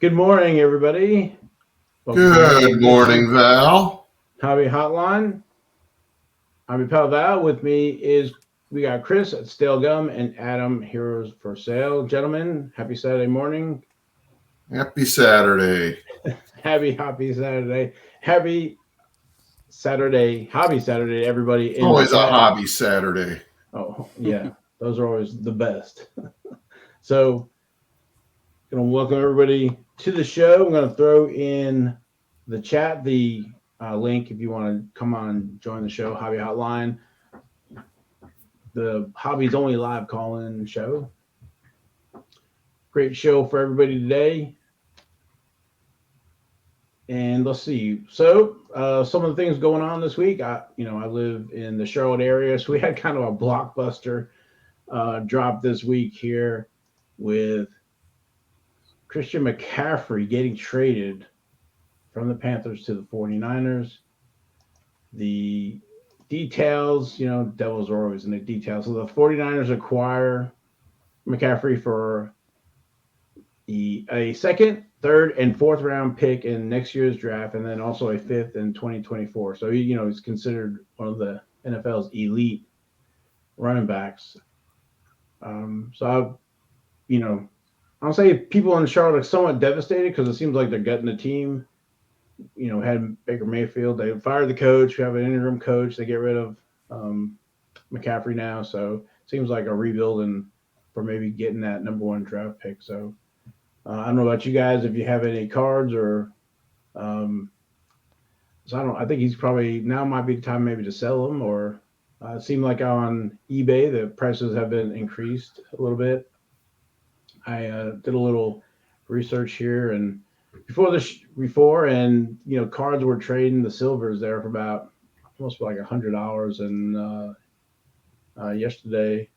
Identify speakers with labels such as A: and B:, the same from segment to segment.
A: Good morning, everybody. Welcome to another
B: Good
A: edition
B: morning, Val.
A: Hobby Hotline. I'm your pal Val. With me is we got Chris at Stale Gum and Adam Heroes for Sale. Gentlemen, happy Saturday morning.
B: Happy Saturday.
A: Happy Saturday. Happy Saturday. Hobby Saturday to everybody
B: It's
A: in the
B: always a
A: chat.
B: hobby Saturday.
A: Oh, yeah. Those are always the best. So, going to welcome everybody to the show. I'm going to throw in the chat the link if you want to come on and join the show, Hobby Hotline, the Hobby's only live call-in show. Great show for everybody today. And let's see. So, some of the things going on this week. I live in the Charlotte area, so we had kind of a blockbuster drop this week here with Christian McCaffrey getting traded from the Panthers to the 49ers. The details, devils are always in the details. So the 49ers acquire McCaffrey for a second, third, and fourth round pick in next year's draft, and then also a fifth in 2024. So he's considered one of the NFL's elite running backs. So I'll say people in Charlotte are somewhat devastated because it seems like they're gutting the team. Had Baker Mayfield, they fired the coach. We have an interim coach. They get rid of McCaffrey now, so it seems like a rebuild and for maybe getting that number one draft pick. So I don't know about you guys if you have any cards or um, so I don't. I think he's probably now might be the time maybe to sell them or it seemed like on eBay the prices have been increased a little bit. I did a little research here and before and cards were trading the silvers there for about almost like $100 and yesterday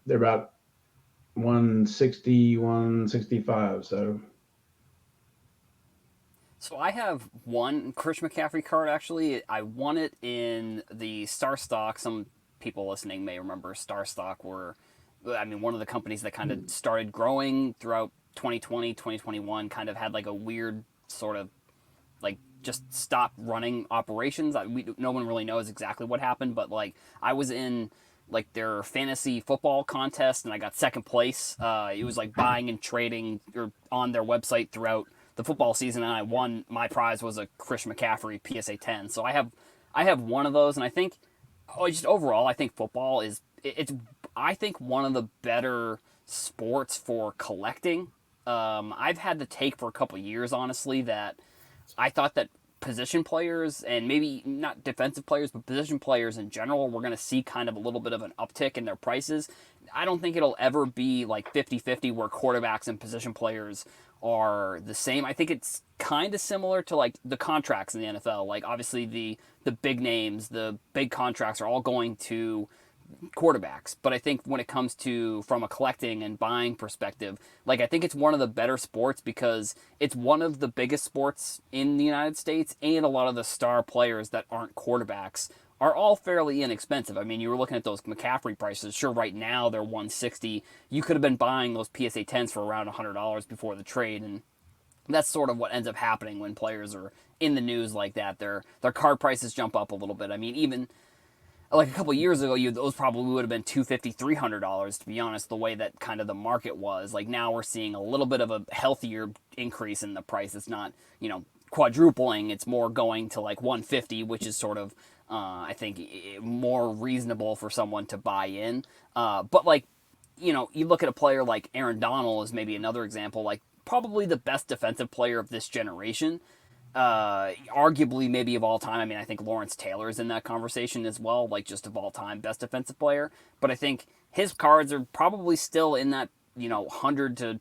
A: they're about 160, 165. So
C: So I have one Chris McCaffrey card actually. I won it in the Star Stock. Some people listening may remember Star Stock were, I mean, one of the companies that kind of started growing throughout 2020, 2021, kind of had like a weird sort of like just stopped running operations. No one really knows exactly what happened, but like I was in like their fantasy football contest and I got second place. It was like buying and trading or on their website throughout the football season, and I won. My prize was a Chris McCaffrey PSA 10. So I have one of those, and I think just overall, I think football is it's I think one of the better sports for collecting. I've had the take for a couple of years, honestly, that I thought that position players and maybe not defensive players, but position players in general, we're going to see kind of a little bit of an uptick in their prices. I don't think it'll ever be like 50-50 where quarterbacks and position players are the same. I think it's kind of similar to like the contracts in the NFL. Like obviously the big names, the big contracts are all going to quarterbacks. But I think when it comes to from a collecting and buying perspective, like I think it's one of the better sports because it's one of the biggest sports in the United States, and a lot of the star players that aren't quarterbacks are all fairly inexpensive. I mean, you were looking at those McCaffrey prices. Sure, right now they're 160. You could have been buying those PSA 10s for around $100 before the trade, and that's sort of what ends up happening when players are in the news like that. Their card prices jump up a little bit. I mean, even like a couple of years ago, those probably would have been $250, $300 to be honest. The way that kind of the market was, like now we're seeing a little bit of a healthier increase in the price. It's not quadrupling; it's more going to like 150, which is sort of I think more reasonable for someone to buy in. But like you look at a player like Aaron Donald is maybe another example, like probably the best defensive player of this generation, arguably maybe of all time. I mean, I think Lawrence Taylor is in that conversation as well, like just of all time best defensive player. But I think his cards are probably still in that 100 to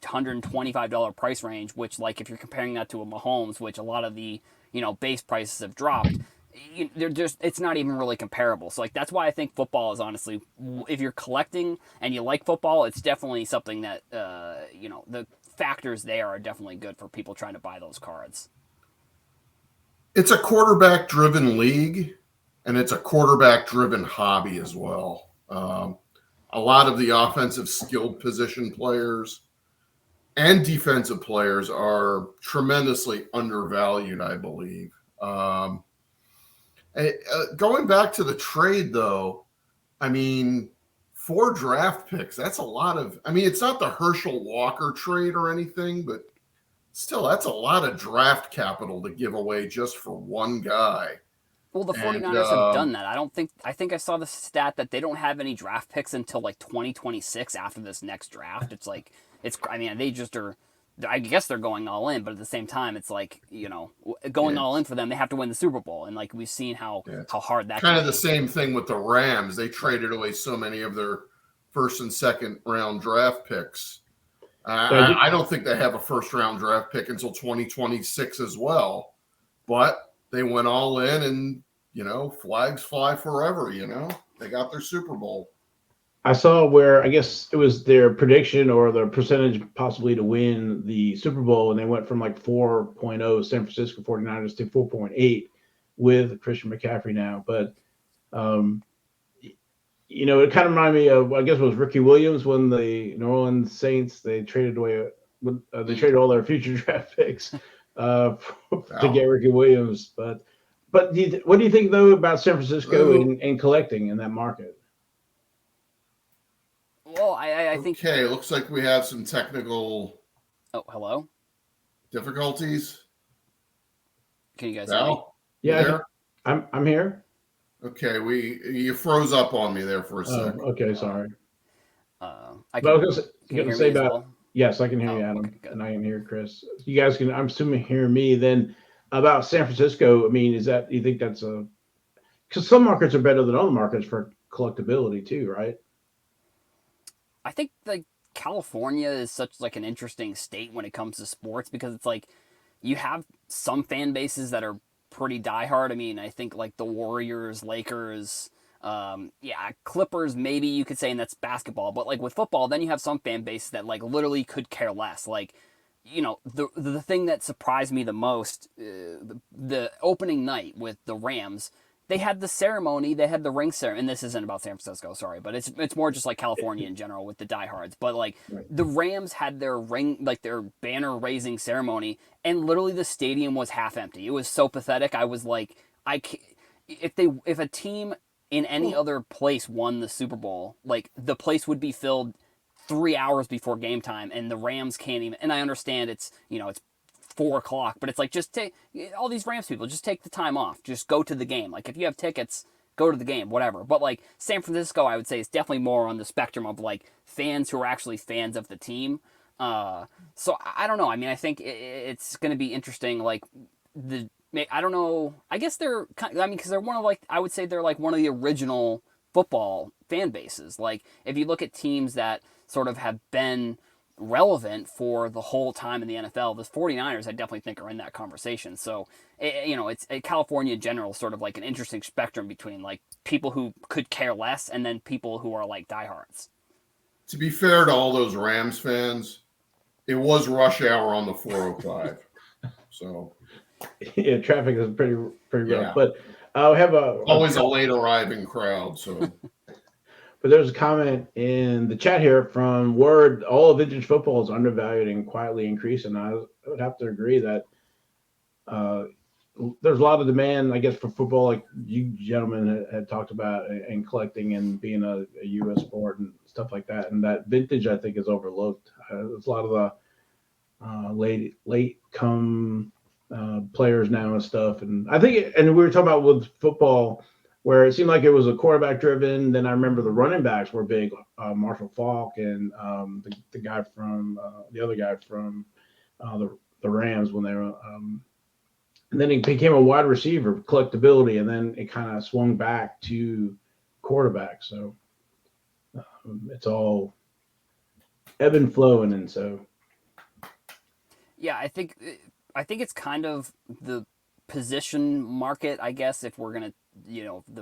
C: $125 price range, which like if you're comparing that to a Mahomes, which a lot of the base prices have dropped. They're just it's not even really comparable. So like that's why I think football is honestly, if you're collecting and you like football, it's definitely something that the factors there are definitely good for people trying to buy those cards.
B: It's a quarterback driven league, and it's a quarterback driven hobby as well. A lot of the offensive skilled position players and defensive players are tremendously undervalued, I believe. Going back to the trade, though, I mean, 4 draft picks, that's a lot of, I mean, it's not the Herschel Walker trade or anything, but still, that's a lot of draft capital to give away just for one guy.
C: Well, the
B: And
C: 49ers have done that. I think I saw the stat that they don't have any draft picks until like 2026 after this next draft. I mean, they just are, I guess they're going all in, but at the same time, it's like, going all in for them, they have to win the Super Bowl. And like we've seen how hard that
B: kind
C: can
B: of the
C: be.
B: same thing with the Rams. They traded away so many of their first and second round draft picks. I don't think they have a first round draft pick until 2026 as well, but they went all in and, flags fly forever, they got their Super Bowl.
A: I saw where I guess it was their prediction or the percentage possibly to win the Super Bowl, and they went from like 4.0 San Francisco 49ers to 4.8 with Christian McCaffrey now. But, um, it kind of reminded me of, I guess it was Ricky Williams when the New Orleans Saints, they traded away, they traded all their future draft picks to get Ricky Williams. But what do you think, though, about San Francisco and collecting in that market?
C: Well, I think.
B: Okay, looks like we have some technical.
C: Oh, hello.
B: Difficulties.
C: Can you guys hear me?
A: Yeah, I'm here.
B: Okay, you froze up on me there for a second.
A: Okay, sorry.
C: I can you hear me as well?
A: Yes, I can hear you, Adam,
C: okay,
A: and I can hear Chris. You guys can, I'm assuming, hear me. Then about San Francisco, I mean, you think that's because some markets are better than other markets for collectability too, right?
C: I think like California is such like an interesting state when it comes to sports because it's like you have some fan bases that are pretty diehard. I mean, I think like the Warriors, Lakers, Clippers, maybe you could say, and that's basketball. But like with football, then you have some fan bases that like literally could care less. Like, the thing that surprised me the most, the opening night with the Rams, they had the ceremony, they had the ring ceremony, and this isn't about San Francisco, sorry, but it's more just like California in general with the diehards. But like the Rams had their their banner raising ceremony, and literally the stadium was half empty. It was so pathetic. I was like, if a team in any other place won the Super Bowl, like the place would be filled 3 hours before game time, and the Rams can't even. And I understand it's 4 o'clock, but it's like just take all these Rams people, just take the time off, just go to the game. Like if you have tickets, go to the game, whatever. But like San Francisco, I would say is definitely more on the spectrum of like fans who are actually fans of the team. So I don't know. I mean, I think it's going to be interesting. Like I don't know. I guess they're because they're one of I would say they're like one of the original football fan bases. Like if you look at teams that sort of have been relevant for the whole time in the NFL, the 49ers I definitely think are in that conversation. So, it's California in general sort of like an interesting spectrum between like people who could care less and then people who are like diehards.
B: To be fair to all those Rams fans, it was rush hour on the 405. So,
A: yeah, traffic is pretty rough, but I have
B: always a late arriving crowd. So.
A: But there's a comment in the chat here from Word. All of vintage football is undervalued and quietly increasing. I would have to agree that there's a lot of demand, I guess, for football, like you gentlemen had talked about, and collecting and being a U.S. sport and stuff like that. And that vintage, I think, is overlooked. There's a lot of the late come players now and stuff. And I think, and we were talking about with football, where it seemed like it was a quarterback driven. Then I remember the running backs were big, Marshall Faulk and the guy from the other guy from the Rams when they were. And then it became a wide receiver collectability, and then it kind of swung back to quarterback. So it's all ebb and flowing, and so.
C: Yeah, I think it's kind of the position market, I guess, if we're gonna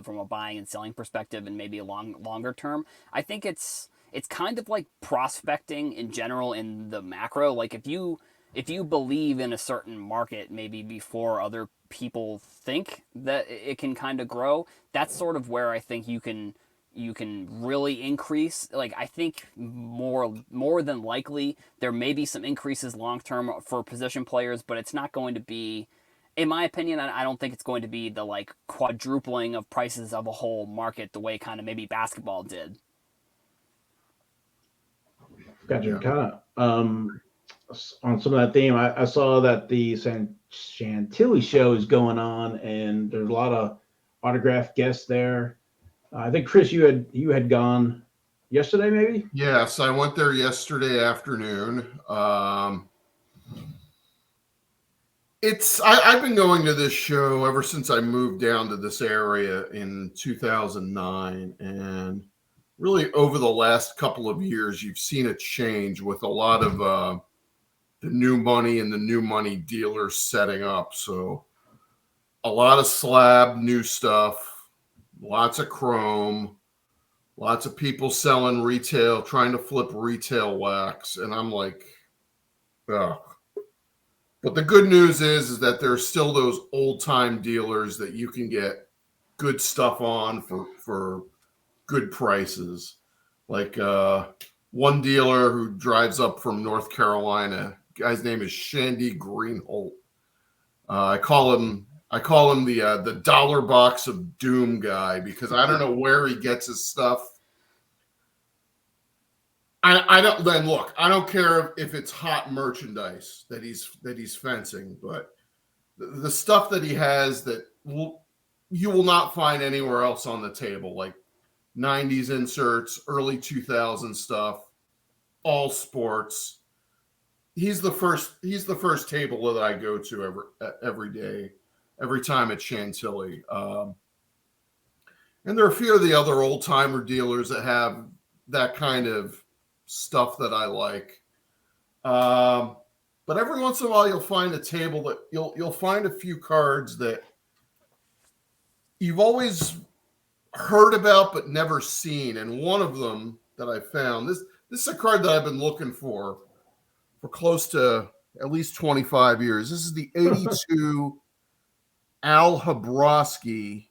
C: from a buying and selling perspective and maybe a longer term. I think it's kind of like prospecting in general in the macro. Like if you believe in a certain market maybe before other people think that it can kind of grow, that's sort of where I think you can you can really increase. Like, I think more than likely there may be some increases long term for position players, but it's not going to be, in my opinion, I don't think it's going to be the like quadrupling of prices of a whole market the way kind of maybe basketball did.
A: Gotcha.
B: Yeah.
A: Kind of on some of that theme, I saw that the Chantilly show is going on, and there's a lot of autographed guests there. I think Chris, you had gone yesterday, maybe.
B: Yes, I went there yesterday afternoon. I've been going to this show ever since I moved down to this area in 2009, and really over the last couple of years, you've seen a change with a lot of the new money and the new money dealers setting up. So a lot of slab new stuff, lots of chrome, lots of people selling retail, trying to flip retail wax, and I'm like, oh. But the good news is that there's still those old time dealers that you can get good stuff on for good prices. Like one dealer who drives up from North Carolina, guy's name is Shandy Greenholt. I call him the dollar box of doom guy because I don't know where he gets his stuff. I don't then look. I don't care if it's hot merchandise that he's fencing, but the stuff that he has that you will not find anywhere else on the table, like 90s inserts, early 2000s stuff, all sports. He's the first table that I go to every day, every time at Chantilly. And there are a few of the other old timer dealers that have that kind of stuff that I like. But every once in a while, you'll find a table that you'll find a few cards that you've always heard about but never seen. And one of them that I found, this is a card that I've been looking for close to at least 25 years. This is the 82 Al Habrowski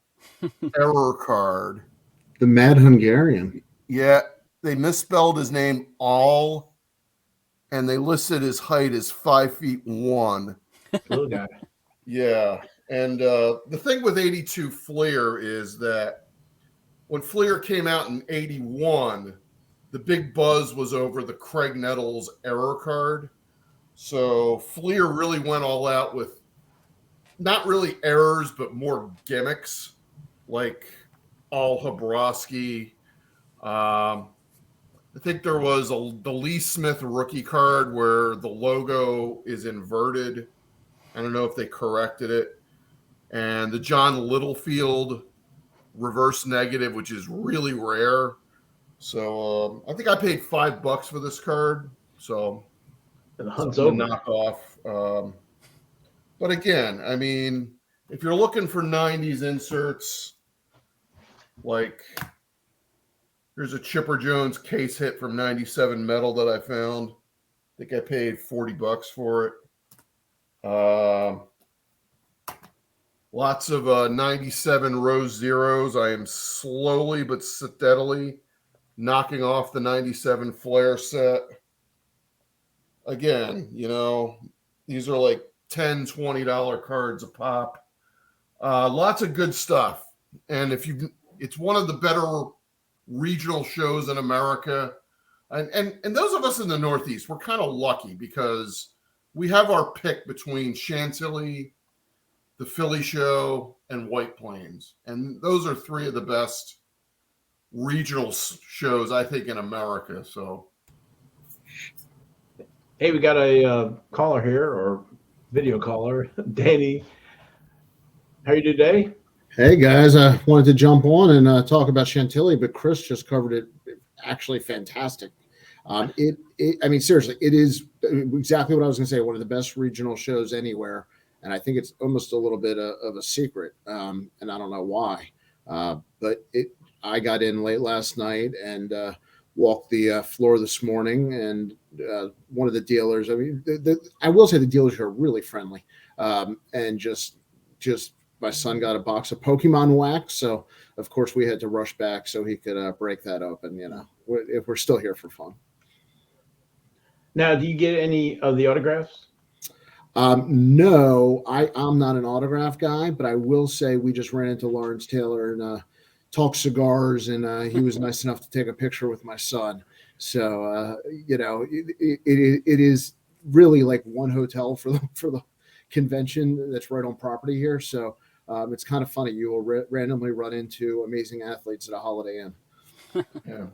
B: error card.
D: The Mad Hungarian.
B: Yeah, they misspelled his name all, and they listed his height as 5'1".
A: Little guy.
B: Yeah, and the thing with 82 Fleer is that when Fleer came out in 81, the big buzz was over the Craig Nettles error card. So Fleer really went all out with not really errors, but more gimmicks, like Al Habrowski. I think there was the Lee Smith rookie card where the logo is inverted. I don't know if they corrected it. And the John Littlefield reverse negative, which is really rare. So I think I paid $5 for this card. So
A: And the hunt's
B: something
A: over.
B: to knock off. But again, I mean, if you're looking for 90s inserts, like here's a Chipper Jones case hit from 97 metal that I found. I think I paid $40 for it. Lots of 97 Rose Zeros. I am slowly but steadily knocking off the 97 Flair set. Again, these are like $10, $20 cards a pop. Lots of good stuff. And it's one of the better regional shows in America. And those of us in the Northeast, we're kind of lucky because we have our pick between Chantilly, the Philly show, and White Plains. And those are three of the best regional shows, I think, in America. So,
A: Hey, we got a caller here, or video caller, Danny. How are you today?
D: Hey guys, I wanted to jump on and talk about Chantilly, but Chris just covered it actually fantastic. I mean, seriously, it is exactly what I was going to say. One of the best regional shows anywhere, and I think it's almost a little bit of a secret, and I don't know why. But I got in late last night and walked the floor this morning, and one of the dealers. I mean, I will say the dealers are really friendly, and just my son got a box of Pokemon wax, so of course we had to rush back so he could break that open. If we're still here for fun.
A: Now, do you get any of the autographs?
D: No, I'm not an autograph guy, but I will say we just ran into Lawrence Taylor and talked cigars, and he was nice enough to take a picture with my son. So it is really like one hotel for the convention that's right on property here. So it's kind of funny. You will randomly run into amazing athletes at a Holiday Inn.
B: Yeah.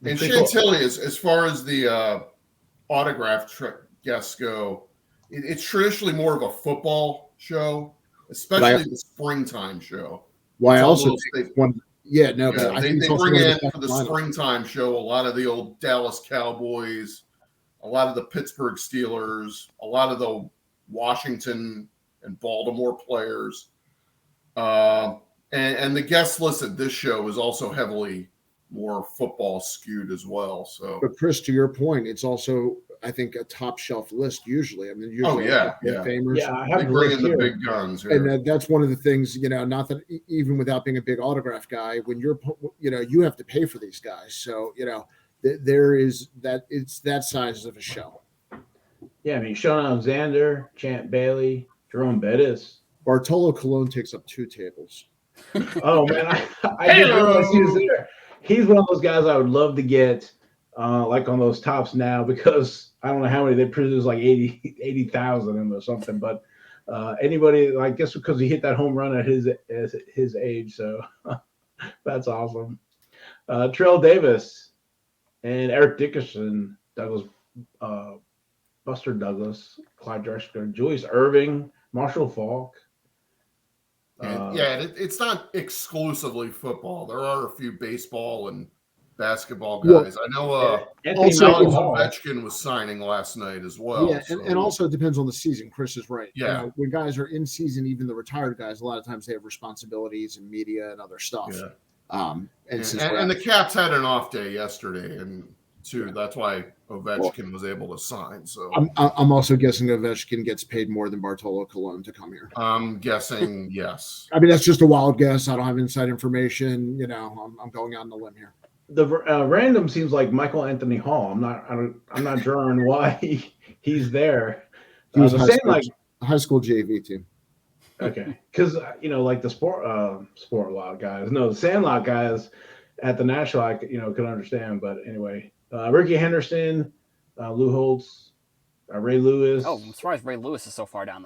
B: And Chantilly, as far as the autograph guests go, it's traditionally more of a football show, especially the springtime show.
D: Why also
B: they
D: bring in
B: for the springtime show a lot of the old Dallas Cowboys, a lot of the Pittsburgh Steelers, a lot of the Washington and Baltimore players. And the guest list at this show is also heavily more football skewed as well. So,
D: but Chris, to your point, it's also, I think, a top shelf list usually. I mean, usually
B: famers.
A: Yeah, I have
B: they bring in the big guns here.
D: And that's one of the things, not that even without being a big autograph guy, when you have to pay for these guys. So, there is that, it's that size of a show.
A: Yeah, I mean, Sean Alexander, Champ Bailey, Jerome Bettis.
D: Bartolo Colon takes up 2 tables.
A: Oh, man, I didn't realize he was there. He's one of those guys I would love to get, like on those tops now, because I don't know how many they produce, like 80,000 of them or something. But anybody, I guess, because he hit that home run at his age, so that's awesome. Terrell Davis and Eric Dickerson, Buster Douglas, Clyde Drexler, Julius Erving, Marshall Faulk.
B: It's not exclusively football. There are a few baseball and basketball guys. I know Alex Ovechkin was signing last night as well.
D: Yeah, and also it depends on the season. Chris is right.
B: Yeah.
D: When guys are in season, even the retired guys, a lot of times they have responsibilities and media and other stuff.
B: Yeah. And the Caps had an off day yesterday, and that's why Ovechkin was able to sign. So
D: I'm also guessing Ovechkin gets paid more than Bartolo Colon to come here.
B: I'm guessing yes.
D: I mean, that's just a wild guess. I don't have inside information. I'm going out on a limb here.
A: The random seems like Michael Anthony Hall. I'm not drawing why he's there.
D: He was high school JV team.
A: Okay, because like the sport lot guys. No, the Sandlot guys at the National, I could understand. But anyway, Ricky Henderson, Lou Holtz, Ray Lewis.
C: Oh, I'm surprised Ray Lewis is so far down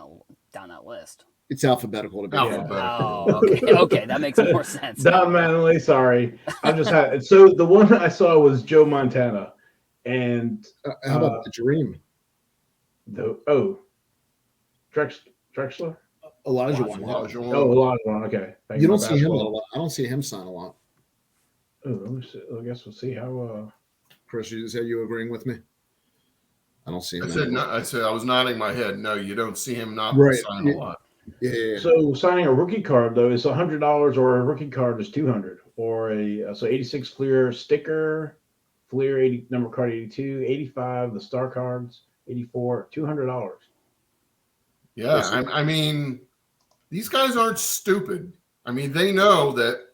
C: that list.
D: It's alphabetical to be.
C: Oh, okay, that makes more sense.
A: Don Manley, sorry, I just had. So the one I saw was Joe Montana, and
D: how about the Dream?
A: Drexler.
D: Elijah.
A: Elijah. Okay.
D: You don't see him a lot. I don't see him sign a lot.
A: Oh, let me see. I guess we'll see how.
D: Chris, you said you agreeing with me? I don't see him.
B: I said I was nodding my head. No, you don't see him sign a lot.
D: Yeah.
A: So signing a rookie card though is $100, or a rookie card is $200, or a 86 Fleer sticker, Fleer 80 number card 82, 85 the star cards 84, $200.
B: Yeah, I mean, these guys aren't stupid. I mean, they know that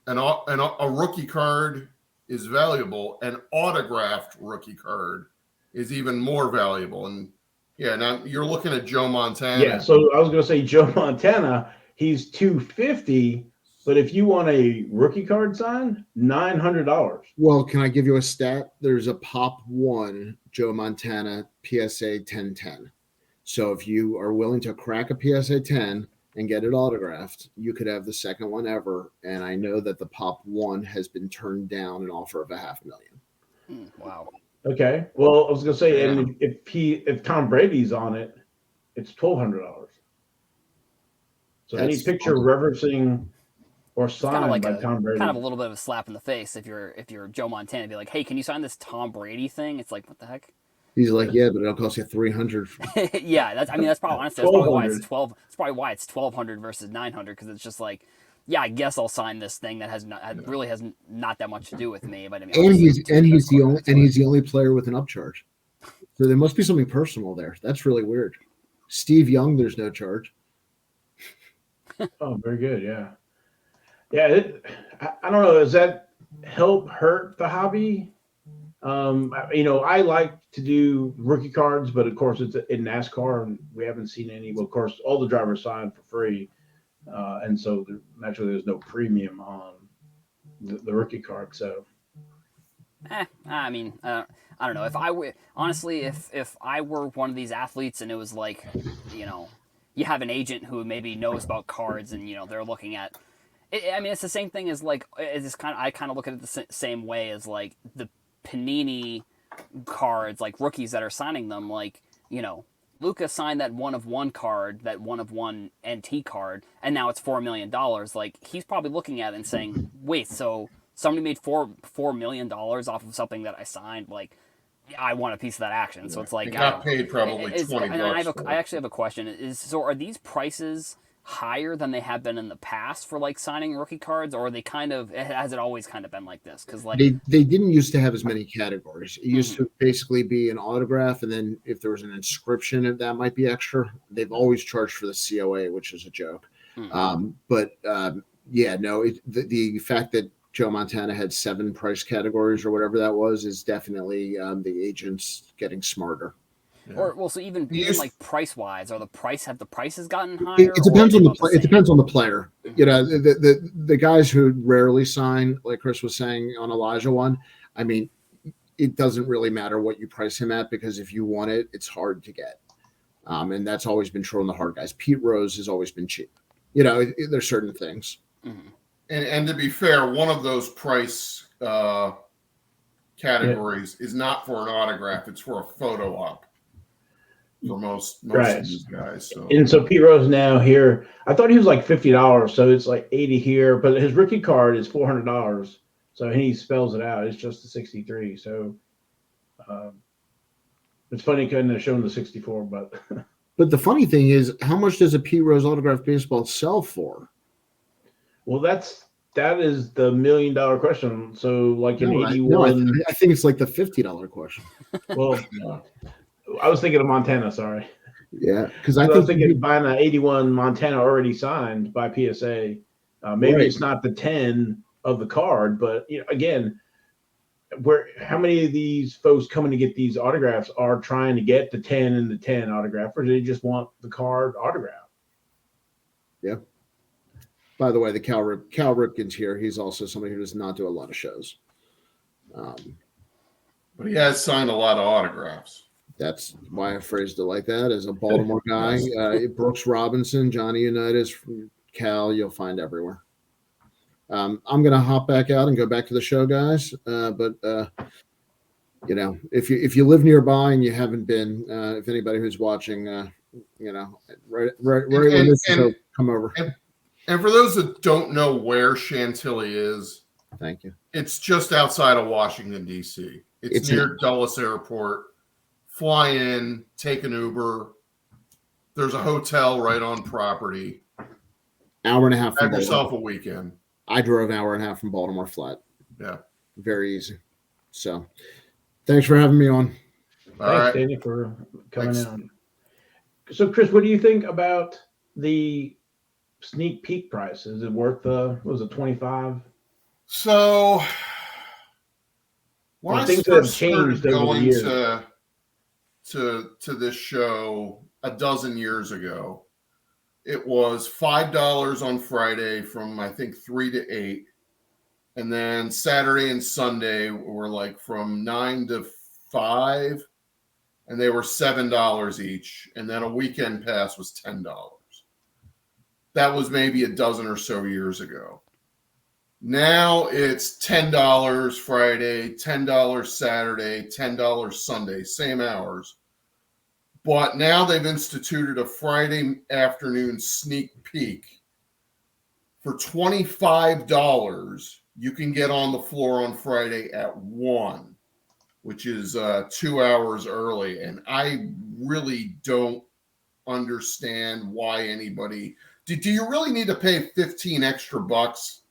B: a rookie card is valuable. An autographed rookie card is even more valuable. And yeah, now you're looking at Joe Montana.
A: Yeah, so I was going to say Joe Montana, he's $250, but if you want a rookie card signed, $900.
D: Well, can I give you a stat? There's a Pop 1 Joe Montana PSA 1010. So if you are willing to crack a PSA 10 and get it autographed, you could have the second one ever. And I know that the Pop 1 has been turned down an offer of $500,000.
C: Wow.
A: Okay. Well, I was gonna say, and if Tom Brady's on it, it's $1,200. So any picture referencing or signed by Tom Brady,
C: kind of a little bit of a slap in the face if you're Joe Montana, be like, hey, can you sign this Tom Brady thing? It's like, what the heck?
D: He's like, yeah, but it'll cost you $300.
C: Yeah, that's probably honestly that's probably why it's 12. It's probably why it's $1,200 versus $900, because it's just like, yeah, I guess I'll sign this thing that has not that much to do with me. But I mean,
D: he's the only player with an upcharge, so there must be something personal there. That's really weird. Steve Young, there's no charge.
A: Oh, very good. Yeah. Yeah. I don't know. Does that help hurt the hobby? I like to do rookie cards, but of course it's in NASCAR, and we haven't seen any. Well, of course, all the drivers sign for free, and so naturally there's no premium on the rookie card. So
C: I mean, I don't know. If I were honestly, if I were one of these athletes and it was like, you know, you have an agent who maybe knows about cards and they're looking at. I mean, it's the same thing as like it's kind of I kind of look at it the same way as like the Panini cards, like rookies that are signing them, like Luca signed that one of one card, that one of one NT card, and now it's $4 million. Like he's probably looking at it and saying, "Wait, so somebody made $4 million off of something that I signed? Like, yeah, I want a piece of that action." So
B: Yeah.
C: it's like
B: It
C: I don't
B: got
C: know.
B: paid probably
C: And I
B: $20
C: I
B: for it.
C: actually have a question. So are these prices higher than they have been in the past for like signing rookie cards, or are they kind of has it always kind of been like this? Because like,
D: They didn't used to have as many categories. It used
C: mhm.
D: to basically be an autograph, and then if there was an inscription, if that might be extra. They've always charged for the COA, which is a joke. But yeah, no, the fact that Joe Montana had 7 price categories or whatever that was is definitely the agents getting smarter.
B: Yeah.
C: Or well, so
B: He
C: even
B: used
C: like price wise, have the prices gotten
D: It,
C: higher,
D: it
C: or are
D: depends
C: they
D: on the
C: about the
D: it
C: same?
D: depends on the player. You
C: Hmm.
D: know, the guys who rarely sign, like Chris was saying on Elijah one. I mean, it doesn't really matter what you price him at because if you want it, it's hard to get. And that's always been true on the hard guys. Pete Rose has always been cheap. There's certain things.
C: Hmm.
B: and to be fair, one of those price
A: yeah,
B: categories is not for an autograph; it's for a photo op for most
A: right.
B: of these guys. So
A: And so Pete Rose now here, I thought he was like $50, so it's like 80 here, but his rookie card is $400. So he spells it out. It's just the 63. So um, it's funny couldn't have shown the 64, but
D: But the funny thing is, how much does a Pete Rose autograph baseball sell for?
A: well, that is the $1 million question. So like an
D: No,
A: 81,
D: I think it's like the $50 question.
A: well, I was thinking of Montana. Sorry,
D: Yeah, because I
A: I was
D: think
A: thinking buying an 81 Montana already signed by PSA. Maybe
D: right.
A: it's not the 10 of the card, but again, where how many of these folks coming to get these autographs are trying to get the 10 and the 10 autograph, or do they just want the card autograph?
D: Yeah. By the way, the Cal Ripken's here. He's also somebody who does not do a lot of shows. Um,
B: but he has signed a lot of autographs.
D: that's why I phrased it like that. As a Baltimore guy,
B: Yes.
D: Brooks Robinson, Johnny Unitas, Cal, you'll find everywhere. I'm going to hop back out and go back to the show, guys. But if you live nearby and you haven't been, if anybody who's watching, right
B: And
D: when
B: and
D: this is
B: and
D: over, come over.
B: and, and for those that don't know where Chantilly is,
D: Thank you.
B: it's just outside of Washington D.C. It's
D: It's an
B: near Dulles Airport. Fly in, take an Uber. There's a hotel right on property.
D: hour and a half from
B: Have
D: Baltimore.
B: yourself a weekend.
D: I drove an hour and a half from Baltimore flat.
B: Yeah.
D: Very easy. So, thanks for having me on.
B: All
A: Thanks,
B: right.
A: Danny, for coming
B: Thanks.
A: in. So, Chris, what do you think about the sneak peek price? Is it worth what was it 25?
B: So when I
A: Things have
B: first started
A: changed over the
B: going
A: years.
B: to this show a dozen years ago, it was $5 on Friday from I think 3 to 8. And then Saturday and Sunday were like from 9 to 5, and they were $7 each. And then a weekend pass was $10. That was maybe a dozen or so years ago. Now it's $10 Friday, $10 Saturday, $10 Sunday, same hours. But now they've instituted a Friday afternoon sneak peek. For $25, you can get on the floor on Friday at 1, which is 2 hours early. And I really don't understand why anybody. Do you really need to pay 15 extra bucks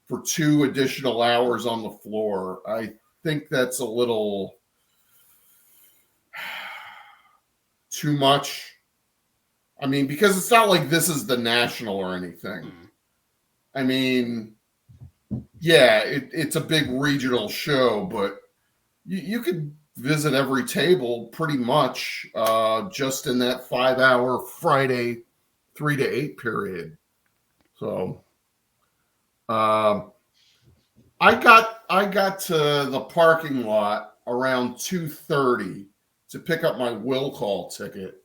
B: for 2 additional hours on the floor? I think that's a little too much. I mean, because it's not like this is the National or anything. I mean, yeah, it's a big regional show, but you could visit every table pretty much just in that 5-hour Friday 3 to 8 period. So I got to the parking lot around 2:30 to pick up my will call ticket.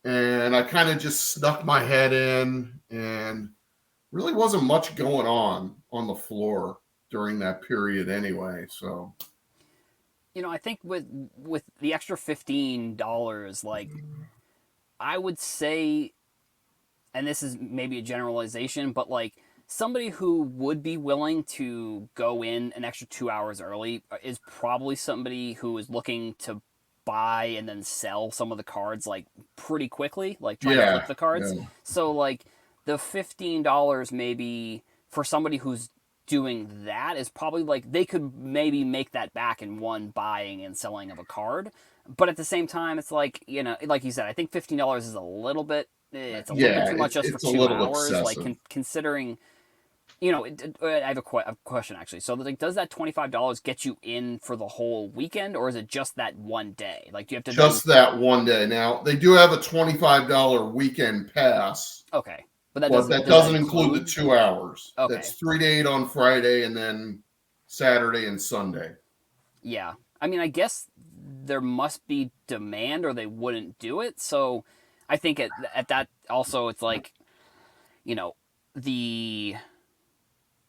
B: And I kind of just snuck my head in, and really wasn't much going on the floor during that period anyway. So,
C: I think with the extra $15, like I would say, and this is maybe a generalization, but like somebody who would be willing to go in an extra 2 hours early is probably somebody who is looking to buy and then sell some of the cards like pretty quickly, like trying to flip
B: yeah,
C: the cards.
B: yeah,
C: So like the $15 maybe for somebody who's doing that is probably like they could maybe make that back in one buying and selling of a card. But at the same time, it's like, like you said, I think $15 is a little bit, it's a little bit
B: yeah.
C: too much just for
B: It's a
C: two
B: little
C: hours. Like
B: excessive.
C: considering, I have a question actually. So like, does that $25 get you in for the whole weekend, or is it just that one day? Like, do you have to then?
B: Just that one day. Now they do have a $25 weekend pass,
C: Okay, but that
B: but
C: doesn't.
B: that
C: Does that
B: doesn't include the
C: include?
B: 2 hours.
C: Okay,
B: That's 3 to 8 on Friday, and then Saturday and Sunday.
C: yeah. I mean, I guess there must be demand, or they wouldn't do it. So, I think at that also, it's like, you know, the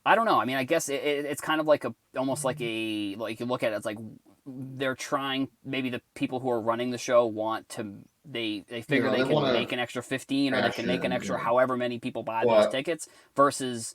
C: I don't know. I mean, I guess it's kind of like almost like like you look at it, it's like they're trying. Maybe the people who are running the show want to. They figure
B: Yeah,
C: they
B: they
C: can
B: want
C: make
B: to
C: an extra 15, or they
B: cash
C: can make an
B: in.
C: extra
B: Yeah,
C: however many people buy those
B: but
C: tickets versus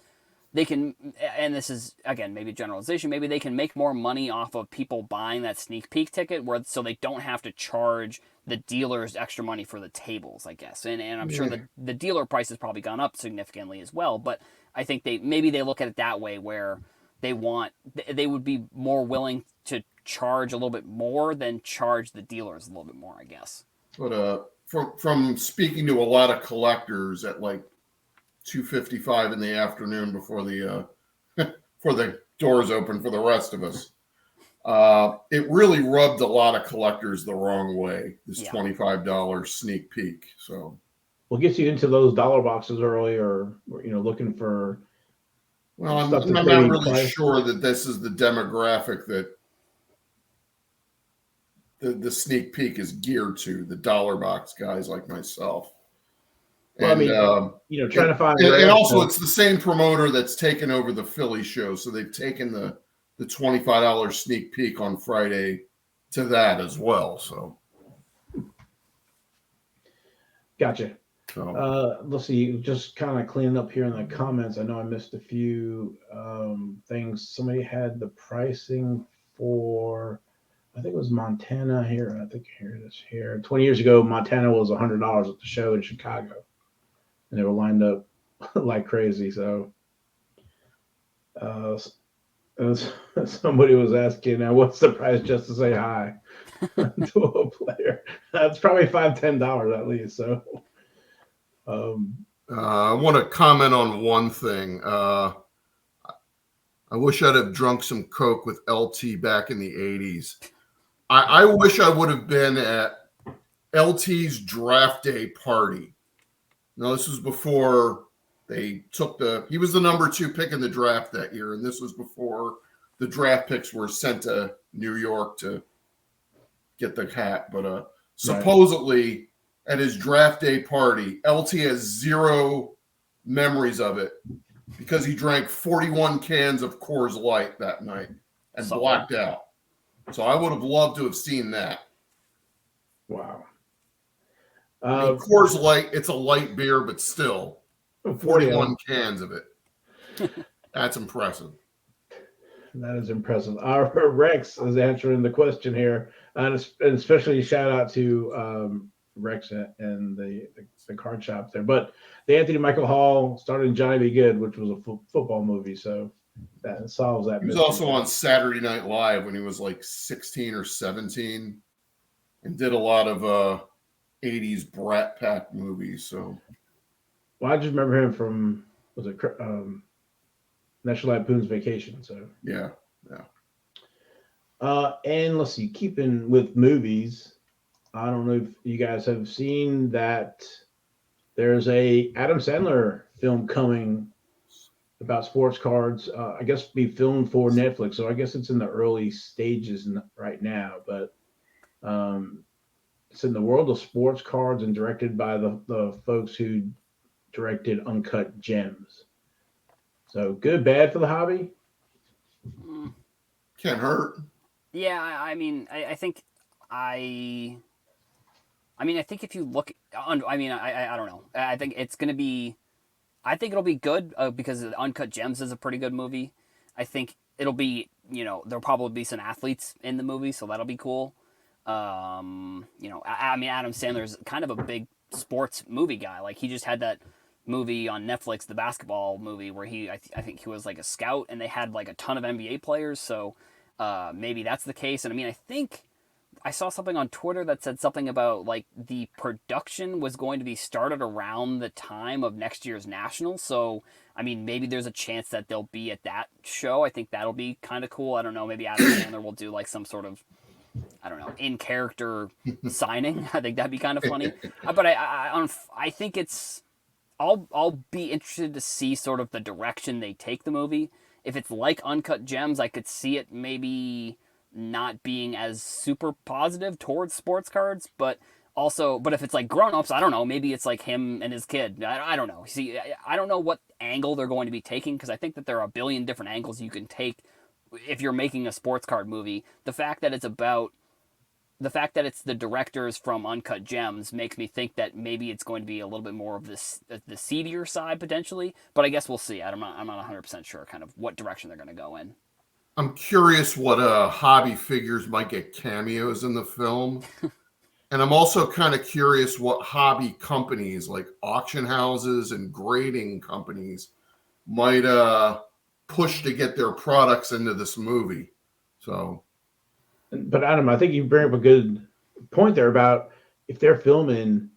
C: they can. And this is again maybe generalization. Maybe they can make more money off of people buying that sneak peek ticket, where so they don't have to charge the dealers extra money for the tables, I guess. And I'm sure
B: yeah.
C: the dealer price has probably gone up significantly as well, but I think they look at it that way where they would be more willing to charge a little bit more than charge the dealers a little bit more, I guess.
B: But from speaking to a lot of collectors at like 2:55 in the afternoon before the before the doors open for the rest of us, it really rubbed a lot of collectors the wrong way. This
C: Yeah.
B: $25 sneak peek. So
A: What gets you into those dollar boxes early, or looking for
B: well,
A: stuff that's
B: I'm not
A: maybe
B: really
A: priced?
B: sure that this is the demographic that the sneak peek is geared to, the dollar box guys like myself.
A: Well, I
B: And
A: mean, trying to find
B: and
A: rare
B: also
A: stuff.
B: it's the same promoter that's taken over the Philly show, so they've taken the $25 sneak peek on Friday to that as well. So
A: Gotcha.
B: so
A: Let's see, just kind of cleaning up here in the comments. I know I missed a few things. Somebody had the pricing for, I think it was Montana here. I think here it is here. 20 years ago, Montana was $100 at the show in Chicago, and they were lined up like crazy. So, uh, somebody was asking, now what's the price just to say hi to a player? That's probably $5-10 at least. So,
B: I want to comment on one thing. I wish I'd have drunk some Coke with LT back in the 80s. I wish I would have been at LT's draft day party. Now, this was before they took he was the number 2 pick in the draft that year, and this was before the draft picks were sent to New York to get the hat. But supposedly at his draft day party, LT has zero memories of it because he drank 41 cans of Coors Light that night and blacked out. So I would have loved to have seen that.
A: wow.
B: I mean, Coors Light, it's a light beer, but still 41 cans of it. That's impressive.
A: That is impressive. Our Rex is answering the question here, and especially shout out to Rex and the card shop there. But the Anthony Michael Hall starring Johnny Be Good, which was a football movie, so that solves that.
B: He was also on Saturday Night Live when he was like 16 or 17, and did a lot of '80s Brat Pack movies. So,
A: Well, I just remember him from was it National Lampoon's Vacation. So,
B: yeah, yeah.
A: and let's see, keeping with movies, I don't know if you guys have seen that there's a Adam Sandler film coming about sports cards. I guess be filmed for Netflix, so I guess it's in the early stages right now. But um, it's in the world of sports cards and directed by the folks who directed Uncut Gems. So good, bad for the hobby.
C: Mm,
B: Can't hurt.
C: yeah, I mean, I think I. I mean, I think if you look, I mean, I don't know. I think it's gonna be. I think it'll be good because Uncut Gems is a pretty good movie. I think it'll be, there'll probably be some athletes in the movie, so that'll be cool. I mean, Adam Sandler's kind of a big sports movie guy. Like he just had that movie on Netflix, the basketball movie, where I think he was like a scout, and they had like a ton of NBA players. So maybe that's the case. And I mean, I think I saw something on Twitter that said something about like the production was going to be started around the time of next year's Nationals. So, I mean, maybe there's a chance that they'll be at that show. I think that'll be kind of cool. I don't know. Maybe Adam Sandler will do like some sort of, I don't know, in character signing. I think that'd be kind of funny. But I think it's, I'll be interested to see sort of the direction they take the movie. If it's like Uncut Gems, I could see it maybe not being as super positive towards sports cards, but also, but if it's like Grown Ups, I don't know, maybe it's like him and his kid. I don't know. See, I don't know what angle they're going to be taking because I think that there are a billion different angles you can take if you're making a sports card movie. The fact that it's the directors from Uncut Gems makes me think that maybe it's going to be a little bit more of this the seedier side potentially. But I guess we'll see. I'm not 100% sure kind of what direction they're going to go in.
B: I'm curious what hobby figures might get cameos in the film. And I'm also kind of curious what hobby companies like auction houses and grading companies might push to get their products into this movie. So,
A: But Adam, I think you bring up a good point there about if they're filming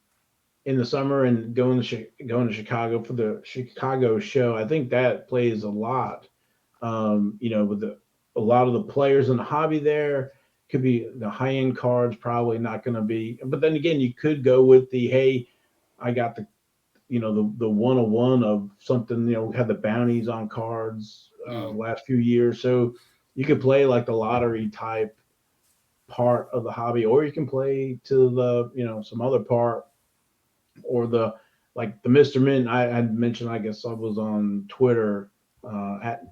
A: in the summer and going to Chicago for the Chicago show. I think that plays a lot. With a lot of the players in the hobby there could be the high end cards probably not going to be. But then again, you could go with the hey, I got the 101 of something. We had the bounties on cards last few years, so you could play like the lottery type part of the hobby, or you can play to the some other part or the like the Mr. Mint I had mentioned. I guess I was on Twitter at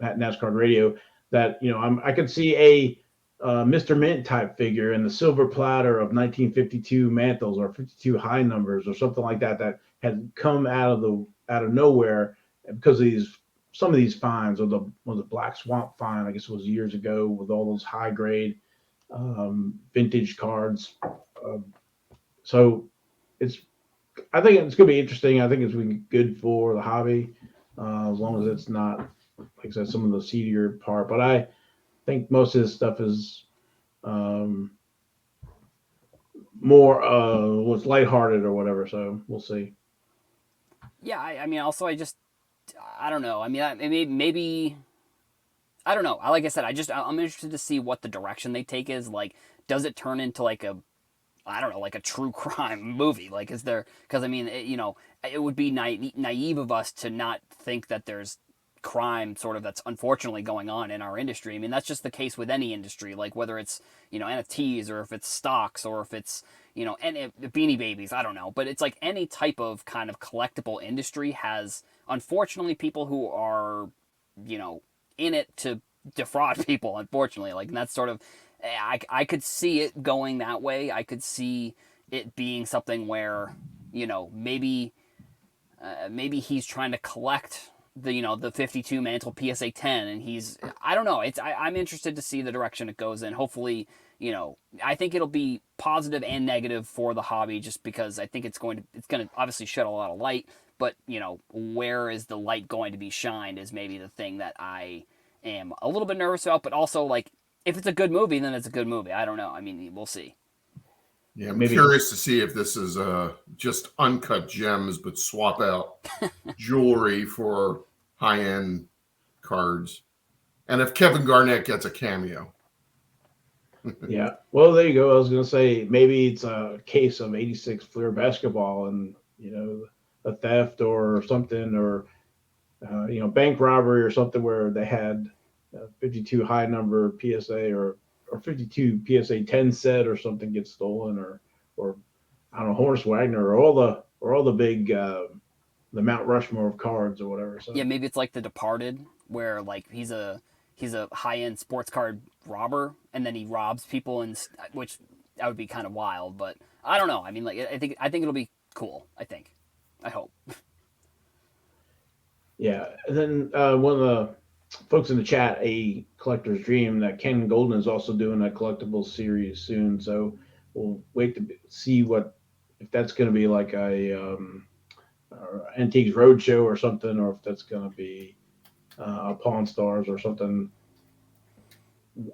A: NASCAR Radio that I could see a Mr. Mint type figure in the silver platter of 1952 mantles or 52 high numbers or something like that that had come out of nowhere because of these some of these finds or the Black Swamp find I guess it was years ago with all those high grade vintage cards. So it's I think it's going to be interesting. I think it's going to be good for the hobby as long as it's not, like I said, some of the seedier part. But I think most of this stuff is more what's lighthearted or whatever. So we'll see.
C: Yeah, I mean, also, I don't know. I mean, maybe I don't know. Like I said, I'm interested to see what the direction they take is. Like, does it turn into like a I don't know, like a true crime movie? Like, is there? Because I mean, it would be naive of us to not think that there's crime sort of that's unfortunately going on in our industry. I mean, that's just the case with any industry, like whether it's NFTs or if it's stocks or if it's and Beanie Babies. I don't know, but it's like any type of kind of collectible industry has unfortunately people who are you know in it to defraud people. Unfortunately, like and that's sort of I could see it going that way. I could see it being something where maybe he's trying to collect the 52 mantle PSA 10 and he's I don't know I'm interested to see the direction it goes in. Hopefully I think it'll be positive and negative for the hobby just because I think it's going to obviously shed a lot of light, but where is the light going to be shined is maybe the thing that I am a little bit nervous about. But also, like, if it's a good movie, then it's a good movie. I don't know. I mean, we'll see.
B: Yeah, I'm
A: maybe.
B: curious to see if this is just uncut gems, but swap out jewelry for high-end cards. And if Kevin Garnett gets a cameo.
A: Yeah. Well, there you go. I was going to say maybe it's a case of 86 Fleer basketball and, a theft or something, or, bank robbery or something where they had 52 high number PSA or 52 PSA 10 set or something gets stolen, or I don't know, Horace Wagner, or all the big, the Mount Rushmore of cards or whatever.
C: Yeah,
A: So
C: maybe it's like The Departed, where like he's a high end sports card robber, and then he robs people, and which that would be kind of wild. But I don't know. I mean, like I think it'll be cool. I hope.
A: yeah. And then one of the folks in the chat, a collector's dream, that Ken Golden is also doing a collectible series soon. So we'll wait to see if that's going to be like a Antiques Roadshow or something, or if that's going to be a Pawn Stars or something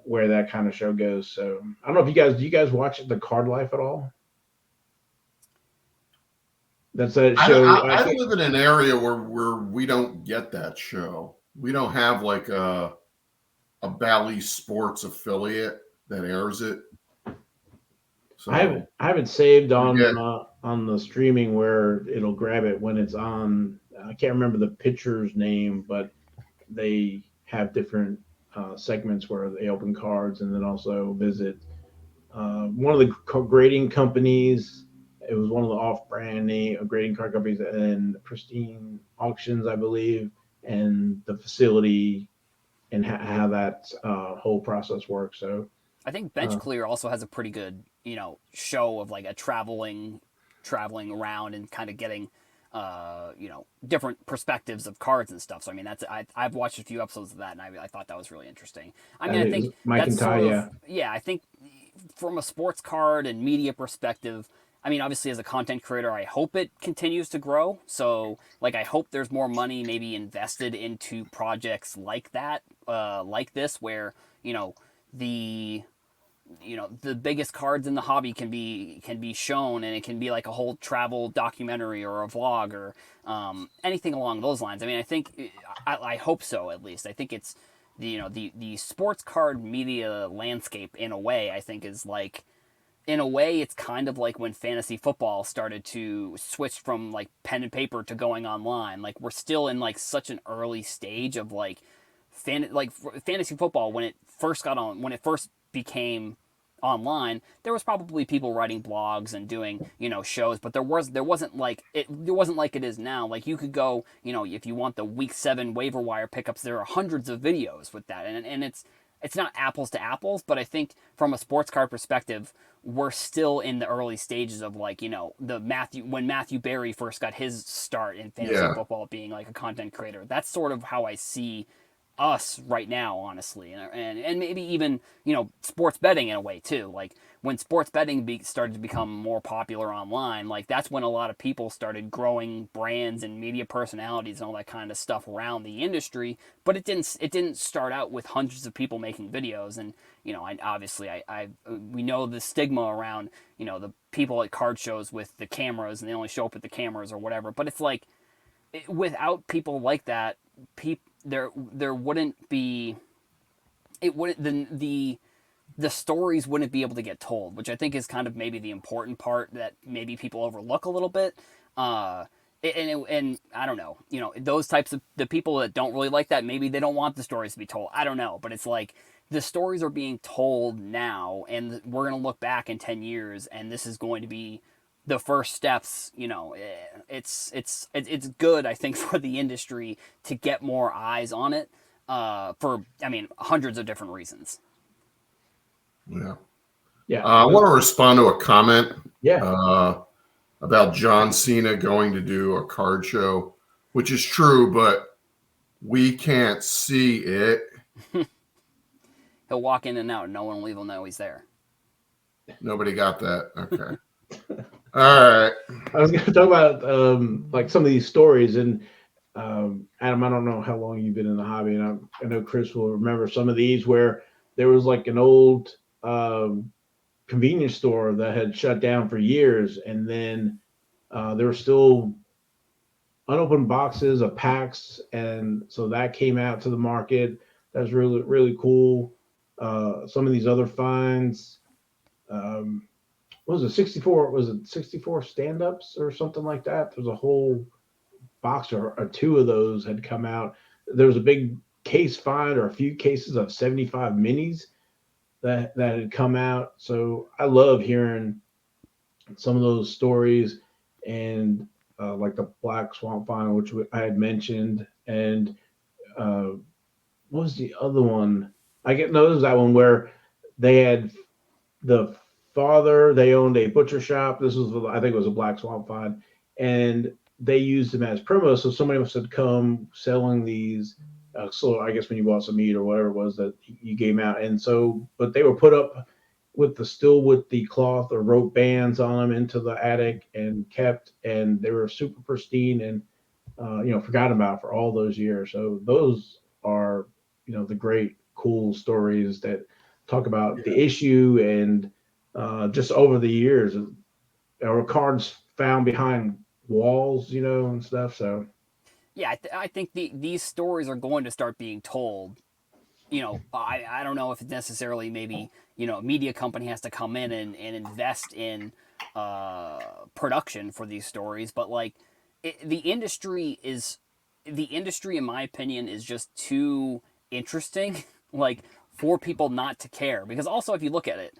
A: where that kind of show goes. So I don't know if do you guys watch The Card Life at all? That's a show.
B: I live in an area where we don't get that show. We don't have like a Bally Sports affiliate that airs it. So
A: I have it saved
B: we get
A: on the streaming where it'll grab it when it's on. I can't remember the pitcher's name, but they have different segments where they open cards and then also visit one of the grading companies. It was one of the off-brand name grading card companies, and Pristine Auctions, I believe, and the facility and how that whole process works. So
C: I think Bench
A: uh,
C: Clear also has a pretty good, show of like a traveling around and kind of getting, different perspectives of cards and stuff. So I mean, I've watched a few episodes of that, and I thought that was really interesting. I mean,
A: that
C: I
A: is
C: think
A: Mike
C: that's
A: and Ty,
C: sort of
A: yeah.
C: yeah. I think from a sports card and media perspective. I mean, obviously, as a content creator, I hope it continues to grow. So, like, I hope there's more money maybe invested into projects like that, like this, where the the biggest cards in the hobby can be shown, and it can be like a whole travel documentary or a vlog or anything along those lines. I mean, I hope so, at least. I think it's the sports card media landscape, in a way, I think is like, in a way, it's kind of like when fantasy football started to switch from like pen and paper to going online. Like, we're still in like such an early stage of like fantasy football. When it first became online, there was probably people writing blogs and doing shows, but there wasn't like it is now. Like, you could go, if you want the week 7 waiver wire pickups, there are hundreds of videos with that, and it's not apples to apples. But I think from a sports card perspective, we're still in the early stages of like when Matthew Berry first got his start in fantasy
B: yeah.
C: football, being like a content creator. That's sort of how I see us right now, honestly, and maybe even sports betting in a way too. Like, when sports betting started to become more popular online, like that's when a lot of people started growing brands and media personalities and all that kind of stuff around the industry. But it didn't start out with hundreds of people making videos. And we know the stigma around the people at card shows with the cameras, and they only show up with the cameras or whatever. But it's like, without people like that, there wouldn't be it wouldn't the stories wouldn't be able to get told, which I think is kind of maybe the important part that maybe people overlook a little bit. And I don't know, those types of the people that don't really like that, maybe they don't want the stories to be told. I don't know, but it's like the stories are being told now, and we're gonna look back in 10 years, and this is going to be the first steps. It's good, I think, for the industry to get more eyes on it, for, I mean, hundreds of different reasons.
B: Yeah.
A: Yeah.
B: I want to respond to a comment
A: Yeah.
B: about John Cena going to do a card show, which is true, but we can't see it.
C: He'll walk in and out, and no one will even know he's there.
B: Nobody got that. Okay. All right.
A: I was going to talk about like some of these stories, and Adam, I don't know how long you've been in the hobby, and I know Chris will remember some of these where there was like an old convenience store that had shut down for years, and then there were still unopened boxes of packs, and so that came out to the market. That's really cool. Some of these other finds. Um, what was it 64? Was it 64 stand-ups or something like that? There's a whole box or two of those had come out. There was a big case find or a few cases of 75 minis that had come out. So I love hearing some of those stories, and like the Black Swamp Final, which I had mentioned, and uh, what was the other one? I get no, it was that one where they had the father. They owned a butcher shop. This was, I think, it was a Black Swamp Find, and they used them as promos. So somebody must have come selling these. So I guess when you bought some meat or whatever it was that you gave out, and so but they were put up with the cloth or rope bands on them into the attic and kept, and they were super pristine and forgotten about for all those years. So those are the great cool stories that talk about the
B: Yeah.
A: issue, and just over the years, or cards found behind walls, and stuff. So
C: Yeah, I think these stories are going to start being told. I don't know if it's necessarily maybe a media company has to come in and invest in production for these stories, but like the industry is the industry, in my opinion, is just too interesting, like for people not to care. Because also, if you look at it,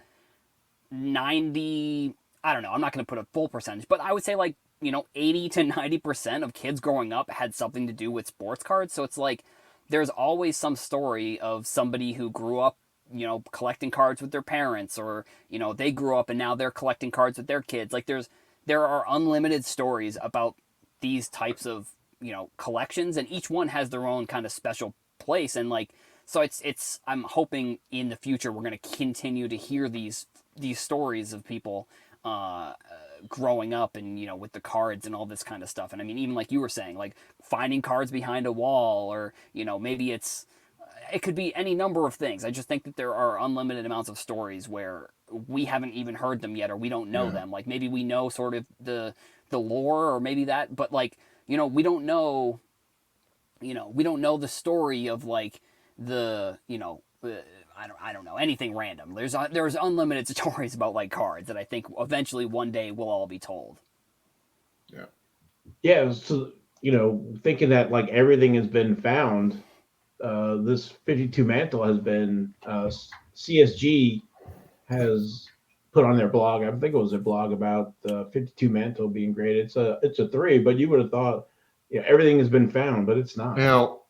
C: 90, I don't know, I'm not going to put a full percentage, but I would say like 80 to 90% of kids growing up had something to do with sports cards. So it's like there's always some story of somebody who grew up collecting cards with their parents, or they grew up and now they're collecting cards with their kids. Like there are unlimited stories about these types of collections, and each one has their own kind of special place. And like, so it's I'm hoping in the future we're going to continue to hear these stories of people growing up and with the cards and all this kind of stuff. And I mean, even like you were saying, like finding cards behind a wall, or maybe it could be any number of things. I just think that there are unlimited amounts of stories where we haven't even heard them yet, or we don't know
B: Yeah.
C: them. Like maybe we know sort of the lore, or maybe that, but like we don't know we don't know the story of like the I don't know anything random. There's unlimited stories about like cards that I think eventually one day will all be told.
B: Yeah.
A: yeah, so thinking that like everything has been found. This 52 mantle has been CSG has put on their blog. I think it was their blog about the 52 mantle being graded. It's a three, but you would have thought everything has been found, but it's not.
B: Now,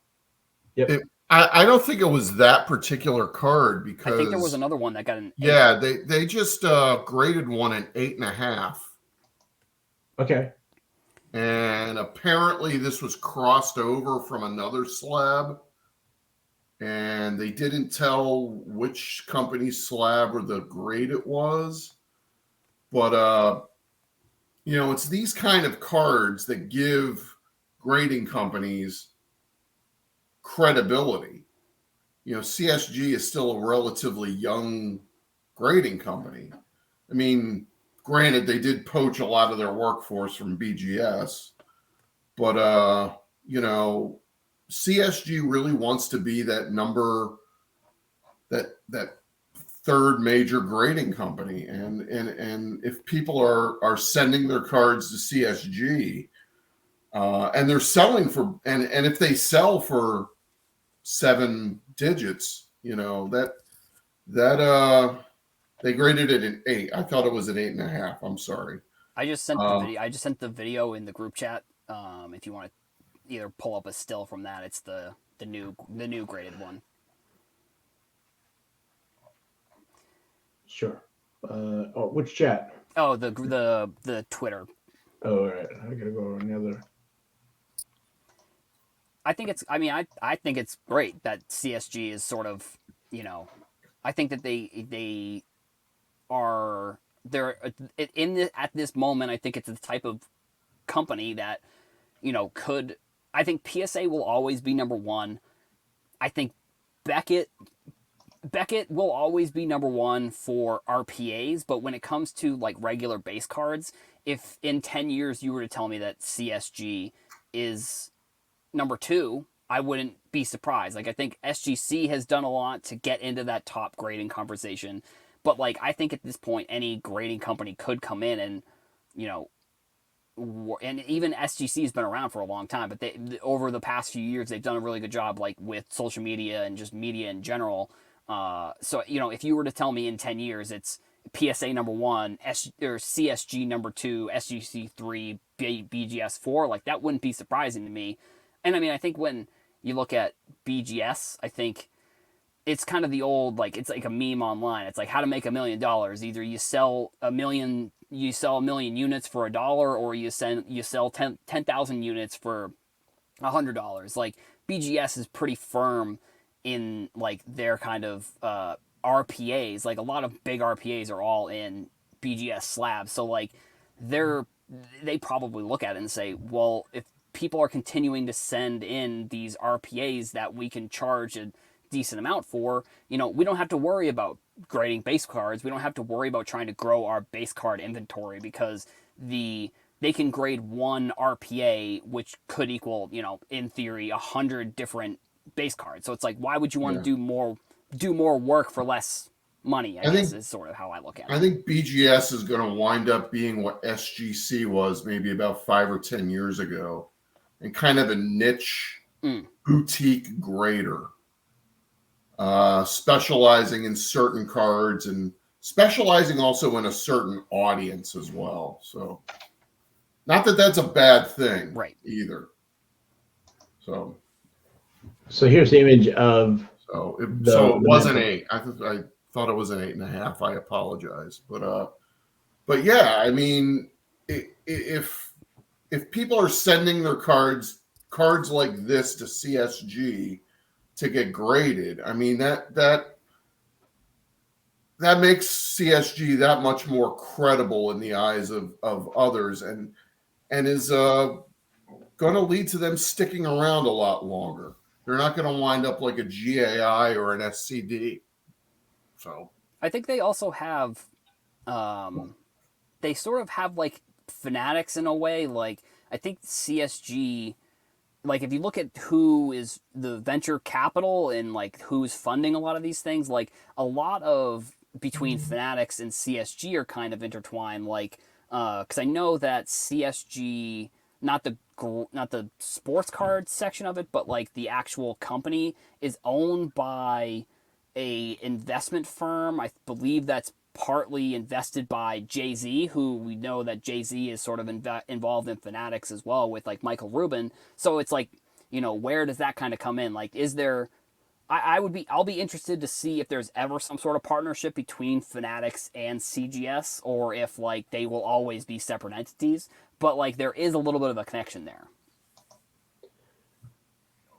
A: Yep.
B: I don't think it was that particular card
C: I think there was
B: because
C: another one that got an 8.
B: yeah, they just graded one an 8.5,
A: Okay.
B: and apparently this was crossed over from another slab, and they didn't tell which company's slab or the grade it was, but it's these kind of cards that give grading companies credibility. CSG is still a relatively young grading company. I mean, granted, they did poach a lot of their workforce from BGS, but CSG really wants to be that that third major grading company, and if people are sending their cards to CSG, and they're selling for, and if they sell for 7 digits, that they graded it an 8. I thought it was an 8.5. I'm sorry.
C: I just sent the video. I just sent the video in the group chat. If you want to either pull up a still from that, it's the new graded one.
A: Sure. Which chat?
C: Oh, the Twitter.
A: Oh, all right. I gotta go on the other.
C: I think it's. I mean, I think it's great that CSG is sort of I think that they are they're at this moment. I think it's the type of company that could. I think PSA will always be number one. I think Beckett Beckett will always be number one for RPAs, but when it comes to like regular base cards, if in 10 years you were to tell me that CSG is number two, I wouldn't be surprised. Like, I think SGC has done a lot to get into that top grading conversation, but like, I think at this point, any grading company could come in and, you know, and even SGC has been around for a long time, but they over the past few years they've done a really good job, like with social media and just media in general. So you know, if you were to tell me in 10 years it's PSA number one, or CSG number two, SGC three, BGS four, like that wouldn't be surprising to me. And I mean, I think when you look at BGS, I think it's kind of the old, like, it's like a meme online. It's like how to make $1 million. Either you sell a million units for $1, or you sell 10,000 units for $100. Like, BGS is pretty firm in like their kind of RPAs. Like, a lot of big RPAs are all in BGS slabs. So like they probably look at it and say, well, if people are continuing to send in these RPAs that we can charge a decent amount for, you know, we don't have to worry about grading base cards. We don't have to worry about trying to grow our base card inventory, because they can grade one RPA, which could equal, you know, in theory, 100 different base cards. So it's like, why would you want to do more work for less money? I guess is sort of how I look at it.
B: I think BGS is going to wind up being what SGC was maybe about 5 or 10 years ago, and kind of a niche boutique grader, specializing in certain cards and specializing also in a certain audience as well. So not that that's a bad thing,
C: right,
B: either. So
A: here's the image of
B: so it was an 8. I thought it was an 8.5. I apologize, but yeah, I mean, if people are sending their cards like this to CSG to get graded, I mean that makes CSG that much more credible in the eyes of others, and is going to lead to them sticking around a lot longer. They're not going to wind up like a GAI or an SCD. So
C: I think they also have, they sort of have like Fanatics in a way. Like, I think CSG, like if you look at who is the venture capital and like who's funding a lot of these things, like a lot of between Fanatics and CSG are kind of intertwined. Like, because I know that CSG, not the sports card section of it, but like the actual company is owned by a investment firm. I believe that's partly invested by Jay-Z, who we know that Jay-Z is sort of involved in Fanatics as well with like Michael Rubin. So it's like, you know, where does that kind of come in? Like, is there, I'll be interested to see if there's ever some sort of partnership between Fanatics and CGS, or if like they will always be separate entities. But like there is a little bit of a connection there.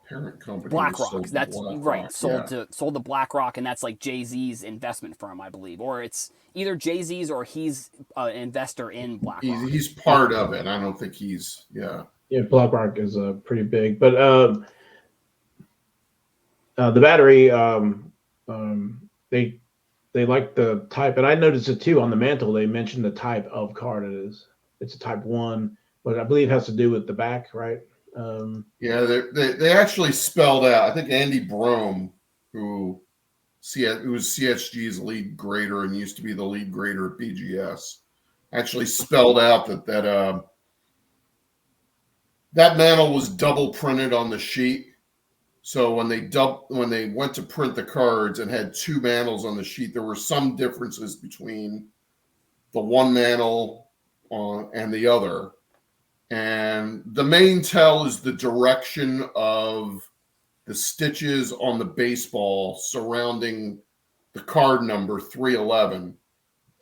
B: Parent company
C: BlackRock. That's right. Sold to BlackRock, and that's like Jay-Z's investment firm, I believe, or it's either Jay-Z's or he's an investor in BlackRock.
B: He's part of it. I don't think he's
A: Yeah, BlackRock is pretty big, but the battery, they like the type, and I noticed it too on the mantle. They mentioned the type of card it is. It's a Type 1, but I believe it has to do with the back, right?
B: They actually spelled out. I think Andy Brome, who was CSG's lead grader and used to be the lead grader at BGS, actually spelled out that mantle was double printed on the sheet. So when they went to print the cards and had two mantles on the sheet, there were some differences between the one mantle and the other. And the main tell is the direction of the stitches on the baseball surrounding the card number 311.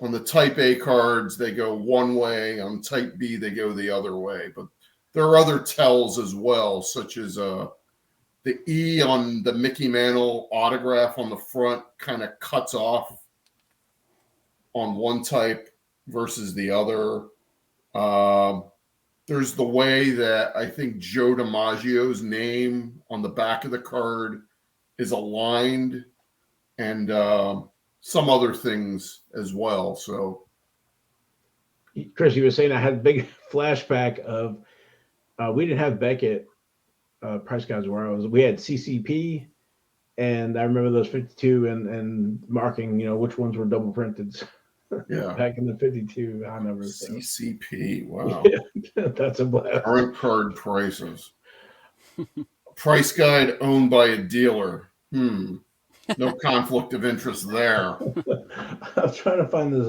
B: On the Type A cards, they go one way. On Type B, they go the other way. But there are other tells as well, such as the E on the Mickey Mantle autograph on the front kind of cuts off on one type versus the other. There's the way that I think Joe DiMaggio's name on the back of the card is aligned and some other things as well. So
A: Chris, you were saying I had a big flashback of we didn't have Beckett price guides where I was. We had CCP, and I remember those 52 and marking, which ones were double printed
B: yeah,
A: back in the 52 high numbers. So.
B: CCP. Wow,
A: Yeah, that's a blast.
B: current card prices. Price guide owned by a dealer. No conflict of interest there.
A: I was trying to find this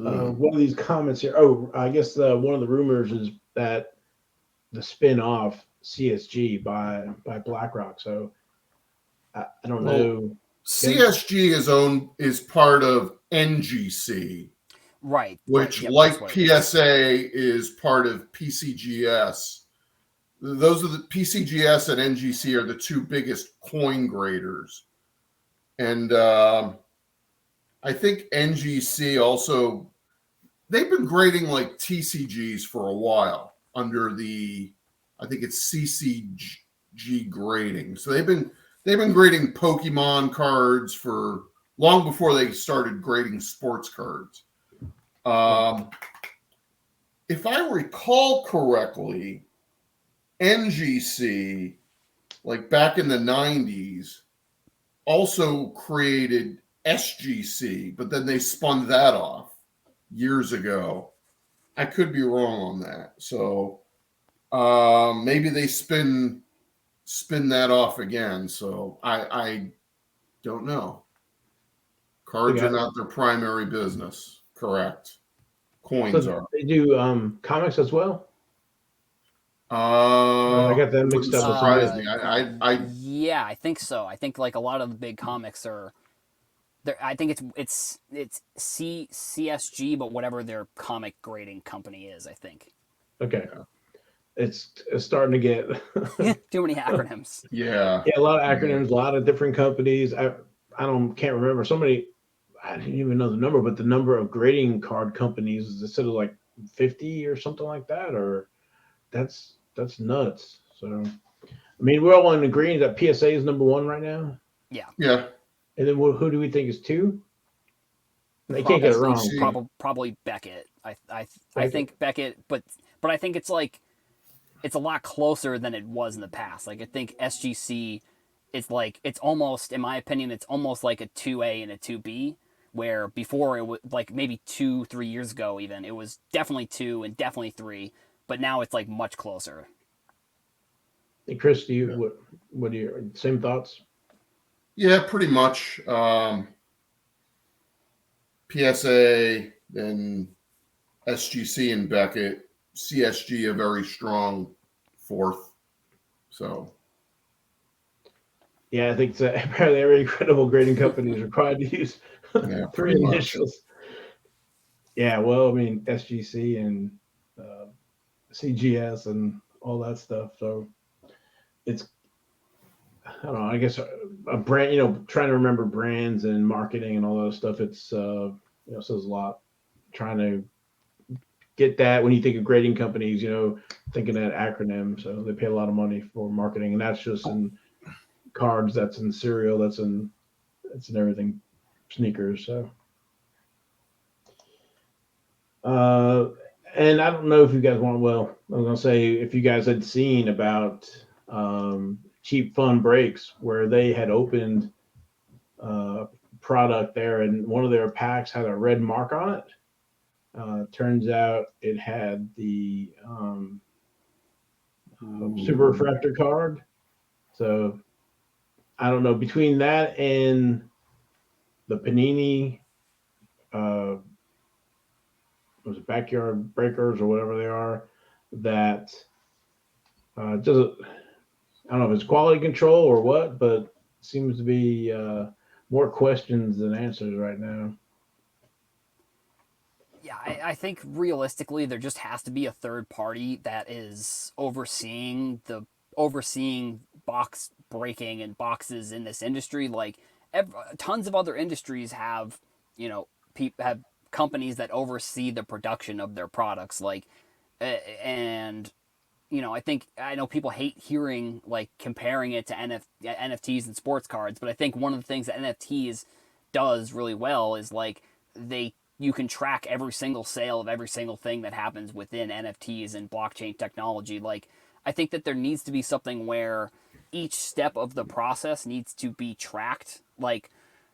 B: Ugh.
A: one of these comments here. Oh, I guess one of the rumors is that the spin off CSG by BlackRock. So I don't
B: Well,
A: know.
B: CSG is part of NGC,
C: Right.
B: which,
C: Yep, that's
B: like
C: what it is.
B: PSA, is part of PCGS. Those are the PCGS and NGC are the two biggest coin graders, and I think NGC also, they've been grading like TCGs for a while under the, I think it's CCG grading. So they've been grading Pokemon cards for long before they started grading sports cards. If I recall correctly, NGC, like back in the 90s, also created SGC, but then they spun that off years ago. I could be wrong on that. So maybe they spin that off again. So I don't know. Cards are not their primary business. Correct. Coins
A: So
B: are.
A: they do comics as well. I got that
B: Wouldn't
A: mixed up with somebody
B: surprise
A: else.
B: me. I
C: Yeah, I think so. I think like a lot of the big comics are there. I think it's CSG, but whatever their comic grading company is, I think.
A: Okay, it's starting to get
C: Too many acronyms.
B: yeah.
A: yeah, a lot of acronyms, a lot of different companies. I can't remember. Somebody I didn't even know the number, but the number of grading card companies is instead of like 50 or something like that, or that's nuts. So I mean, we're all in agreement that PSA is number one right now,
C: Yeah,
B: Yeah.
A: and then who do we think is two? They can't get it
C: probably
A: wrong.
B: SEC.
C: probably Beckett. I
A: Beckett.
C: think Beckett, but I think it's like it's a lot closer than it was in the past. Like I think SGC is like it's almost, in my opinion, it's almost like a 2A and a 2B. Where before it was like maybe 2-3 years ago, even it was definitely 2 and definitely 3, but now it's like much closer.
A: Hey, Chris, do you
B: Yeah.
A: what are your same thoughts?
B: Yeah, pretty much. PSA, then SGC and Beckett. CSG a very strong fourth. So
A: Yeah, I think it's apparently every credible grading company is required to use
B: yeah,
A: three
B: pretty much.
A: initials. Yeah, well, I mean SGC and uh, CGS and all that stuff. So it's I don't know. I guess a brand. Trying to remember brands and marketing and all that stuff. It's says a lot. Trying to get that when you think of grading companies, thinking that acronym. So they pay a lot of money for marketing, and that's just in cards, that's in cereal, that's in everything, sneakers. So, uh, and I don't know if you guys want. Well, I was gonna say if you guys had seen about Cheap Fun Breaks where they had opened product there, and one of their packs had a red mark on it. Turns out it had the super refractor card. So I don't know, between that and the Panini, uh, was it backyard breakers or whatever they are, that does I don't know if it's quality control or what, but seems to be more questions than answers right now.
C: Yeah, I think realistically there just has to be a third party that is overseeing box breaking and boxes in this industry. Like tons of other industries have, have companies that oversee the production of their products. Like, and I know people hate hearing like comparing it to NFTs and sports cards, but I think one of the things that NFTs does really well is like you can track every single sale of every single thing that happens within NFTs and blockchain technology. Like, I think that there needs to be something where each step of the process needs to be tracked. Like,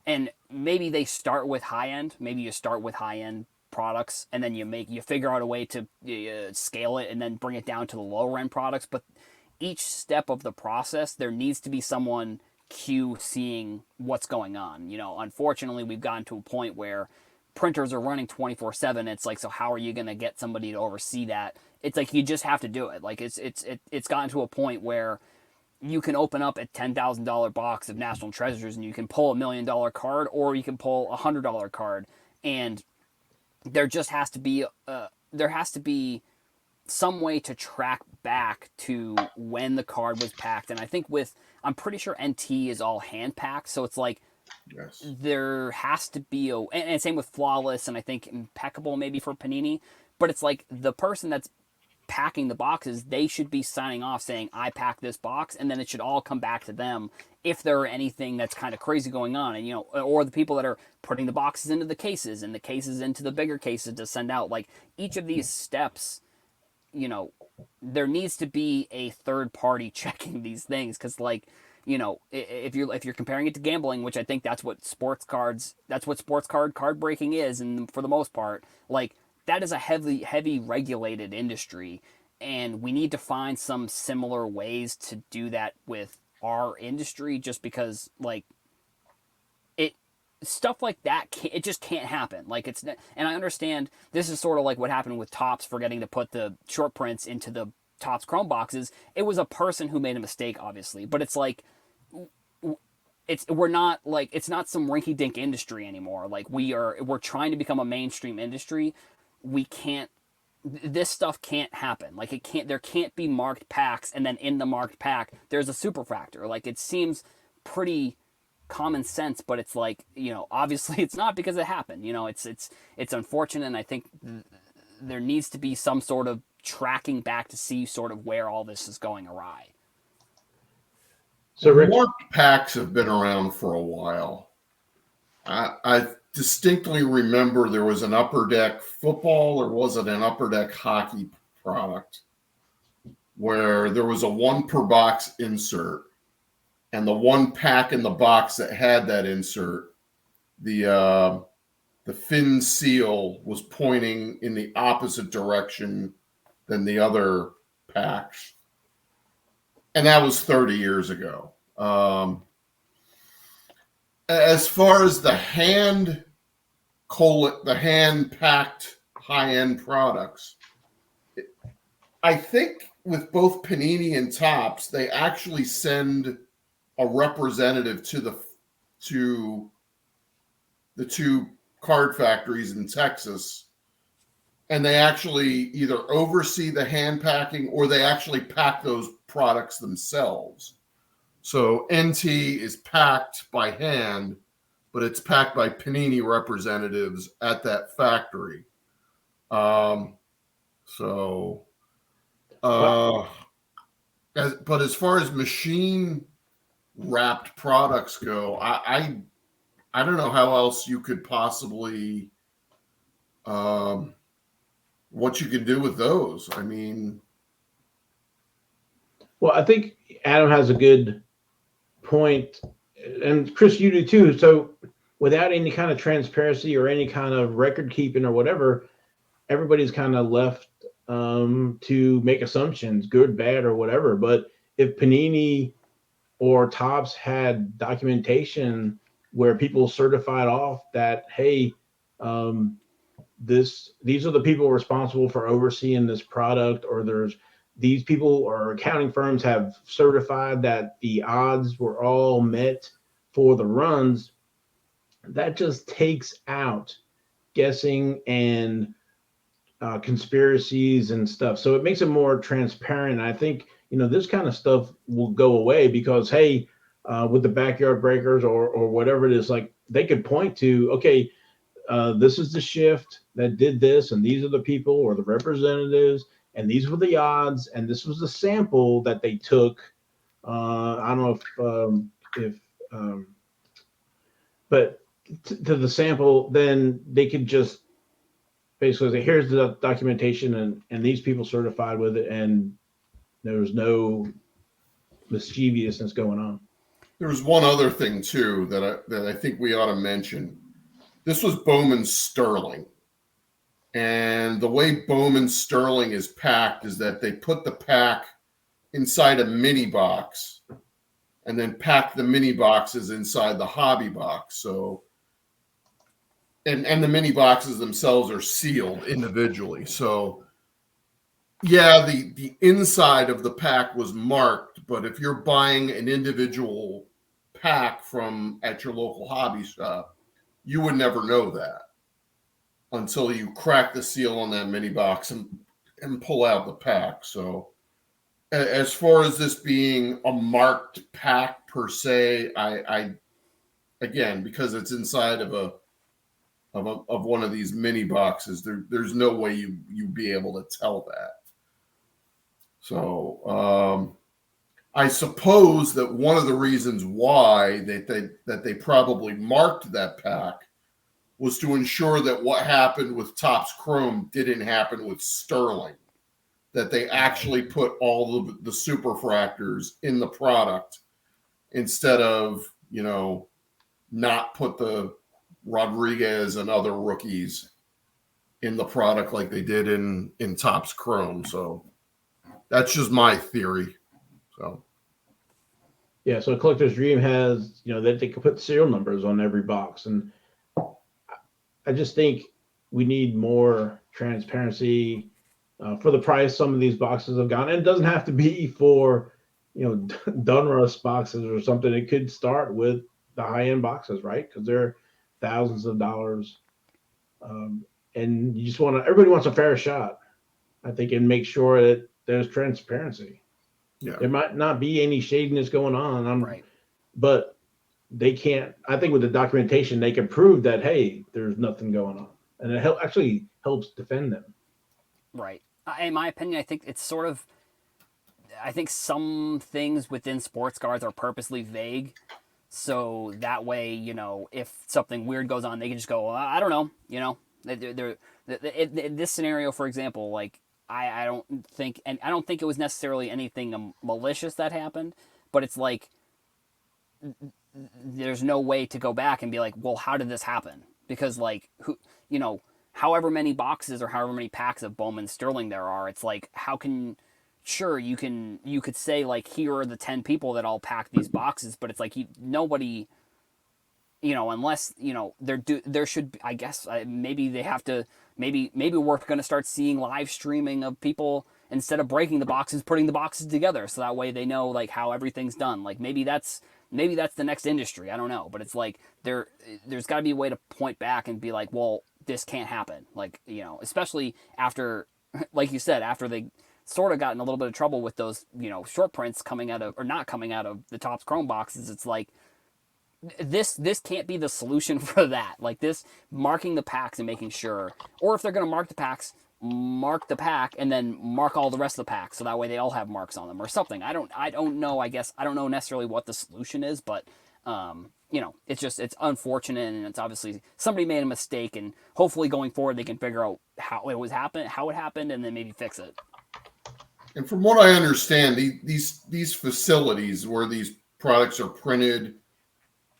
C: and maybe they start with high end. Maybe you start with high end products and then you figure out a way to scale it and then bring it down to the lower end products. But each step of the process, there needs to be someone seeing what's going on. Unfortunately, we've gotten to a point where printers are running 24/7. It's like, so how are you going to get somebody to oversee that? It's like you just have to do it. Like it's gotten to a point where you can open up a $10,000 box of National Treasures and you can pull $1 million card, or you can pull $100 card, and there just has to be some way to track back to when the card was packed. And I think I'm pretty sure NT is all hand packed, so it's like,
B: yes,
C: there has to be and same with Flawless, and I think Impeccable maybe for Panini. But it's like the person that's packing the boxes, they should be signing off saying, I packed this box, and then it should all come back to them if there are anything that's kind of crazy going on. And or the people that are putting the boxes into the cases and the cases into the bigger cases to send out. Like, each of these steps, there needs to be a third party checking these things, because like, if you're comparing it to gambling, which I think that's what sports card breaking is, and for the most part, like, that is a heavy regulated industry, and we need to find some similar ways to do that with our industry, just because like stuff like that it just can't happen. Like, and I understand this is sort of like what happened with Topps forgetting to put the short prints into the Topps Chrome boxes. It was a person who made a mistake, obviously, but it's like, it's not some rinky dink industry anymore. Like, we're trying to become a mainstream industry. This stuff can't happen. Like, there can't be marked packs and then in the marked pack there's a super factor. Like, it seems pretty common sense, but it's like, obviously it's not, because it happened. It's unfortunate, and I think there needs to be some sort of tracking back to see sort of where all this is going awry.
B: So marked packs have been around for a while. I distinctly remember there was an Upper Deck football, or was it an Upper Deck hockey product, where there was a 1 per box insert, and the one pack in the box that had that insert, the fin seal was pointing in the opposite direction than the other packs. And that was 30 years ago. As far as the hand packed high-end products, I think with both Panini and Topps, they actually send a representative to the two card factories in Texas, and they actually either oversee the hand packing, or they actually pack those products themselves. So NT is packed by hand, but it's packed by Panini representatives at that factory. But as far as machine wrapped products go, I don't know how else you could possibly what you could do with those. I mean,
A: well, I think Adam has a good point, and Chris, you do too. So without any kind of transparency or any kind of record keeping or whatever, everybody's kind of left to make assumptions, good, bad, or whatever. But if Panini or Topps had documentation where people certified off that, hey, these are the people responsible for overseeing this product, or there's these people or accounting firms have certified that the odds were all met for the runs, that just takes out guessing and conspiracies and stuff. So it makes it more transparent. I think, this kind of stuff will go away, because, hey, with the backyard breakers or whatever it is, like, they could point to, okay, this is the shift that did this, and these are the people or the representatives, and these were the odds, and this was the sample that they took. I don't know if but to the sample, then they could just basically say, here's the documentation, and these people certified with it, and there's no mischievousness going on.
B: There's one other thing too that I think we ought to mention. This was Bowman Sterling. And the way Bowman Sterling is packed is that they put the pack inside a mini box and then pack the mini boxes inside the hobby box. So, and the mini boxes themselves are sealed individually. So, yeah, the inside of the pack was marked, but if you're buying an individual pack from at your local hobby shop, you would never know that until you crack the seal on that mini box and pull out the pack. So as far as this being a marked pack per se, I again, because it's inside of one of these mini boxes, there's no way you'd be able to tell that. So I suppose that one of the reasons why that they probably marked that pack was to ensure that what happened with Topps Chrome didn't happen with Sterling, that they actually put all of the superfractors in the product instead of, not put the Rodriguez and other rookies in the product like they did in Topps Chrome. So that's just my theory. So.
A: Yeah, so Collector's Dream has, that they could put serial numbers on every box. And I just think we need more transparency for the price some of these boxes have gone. And it doesn't have to be for, Dunruss boxes or something. It could start with the high-end boxes, right? Because they're thousands of dollars. And you just everybody wants a fair shot, I think, and make sure that there's transparency.
B: Yeah.
A: There might not be any shadiness going on.
C: Right.
A: But they can't. I think with the documentation, they can prove that, hey, there's nothing going on, and it actually helps defend them.
C: Right. In my opinion, I think it's sort of. I think some things within sports cards are purposely vague, so that way, if something weird goes on, they can just go, well, I don't know. In this scenario, for example, like I don't think it was necessarily anything malicious that happened, but it's like there's no way to go back and be like, well, how did this happen? Because however many boxes or however many packs of Bowman Sterling there are, it's like, how can, sure, you could say like, here are the 10 people that all pack these boxes, but it's like nobody, unless, there should, I guess, maybe they have to, maybe we're going to start seeing live streaming of people, instead of breaking the boxes, putting the boxes together. So that way they know like how everything's done. Like maybe that's the next industry. I don't know, but it's like there's got to be a way to point back and be like, well, this can't happen. Like, especially after, like you said, after they sort of got in a little bit of trouble with those, short prints coming out of, or not coming out of the Topps Chrome boxes. It's like, this can't be the solution for that. Like this marking the packs and making sure, or if they're going to mark the packs, mark the pack and then mark all the rest of the packs, so that way they all have marks on them or something. I don't know. I guess I don't know necessarily what the solution is, but it's unfortunate, and it's obviously somebody made a mistake, and hopefully going forward they can figure out how it happened, and then maybe fix it.
B: And from what I understand, these facilities where these products are printed,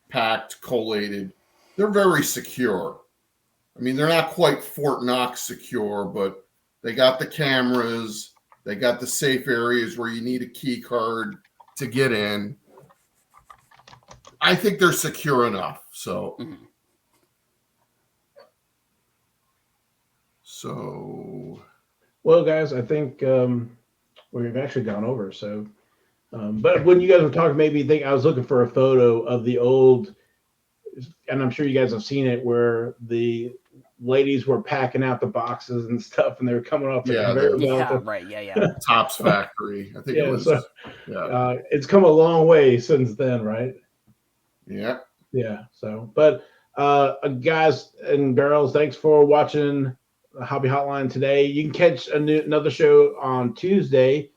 B: packed, collated, they're very secure. I mean, they're not quite Fort Knox secure, but they got the cameras, they got the safe areas where you need a key card to get in. I think they're secure enough. So,
A: Well, guys, I think we've actually gone over. So, but when you guys were talking, maybe I was looking for a photo of the old, and I'm sure you guys have seen it, where the ladies were packing out the boxes and stuff, and they were coming off the conveyor belt.
C: Right, yeah.
B: Topps Factory, I think it was.
A: So, it's come a long way since then, right?
B: Yeah.
A: So, but guys and girls, thanks for watching Hobby Hotline today. You can catch another show on Tuesday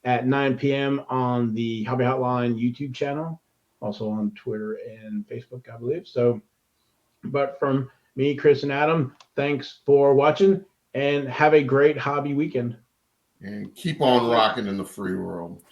A: at 9 p.m. on the Hobby Hotline YouTube channel, also on Twitter and Facebook, I believe. So, but from me, Chris, and Adam, thanks for watching and have a great hobby weekend.
B: And keep on rocking in the free world.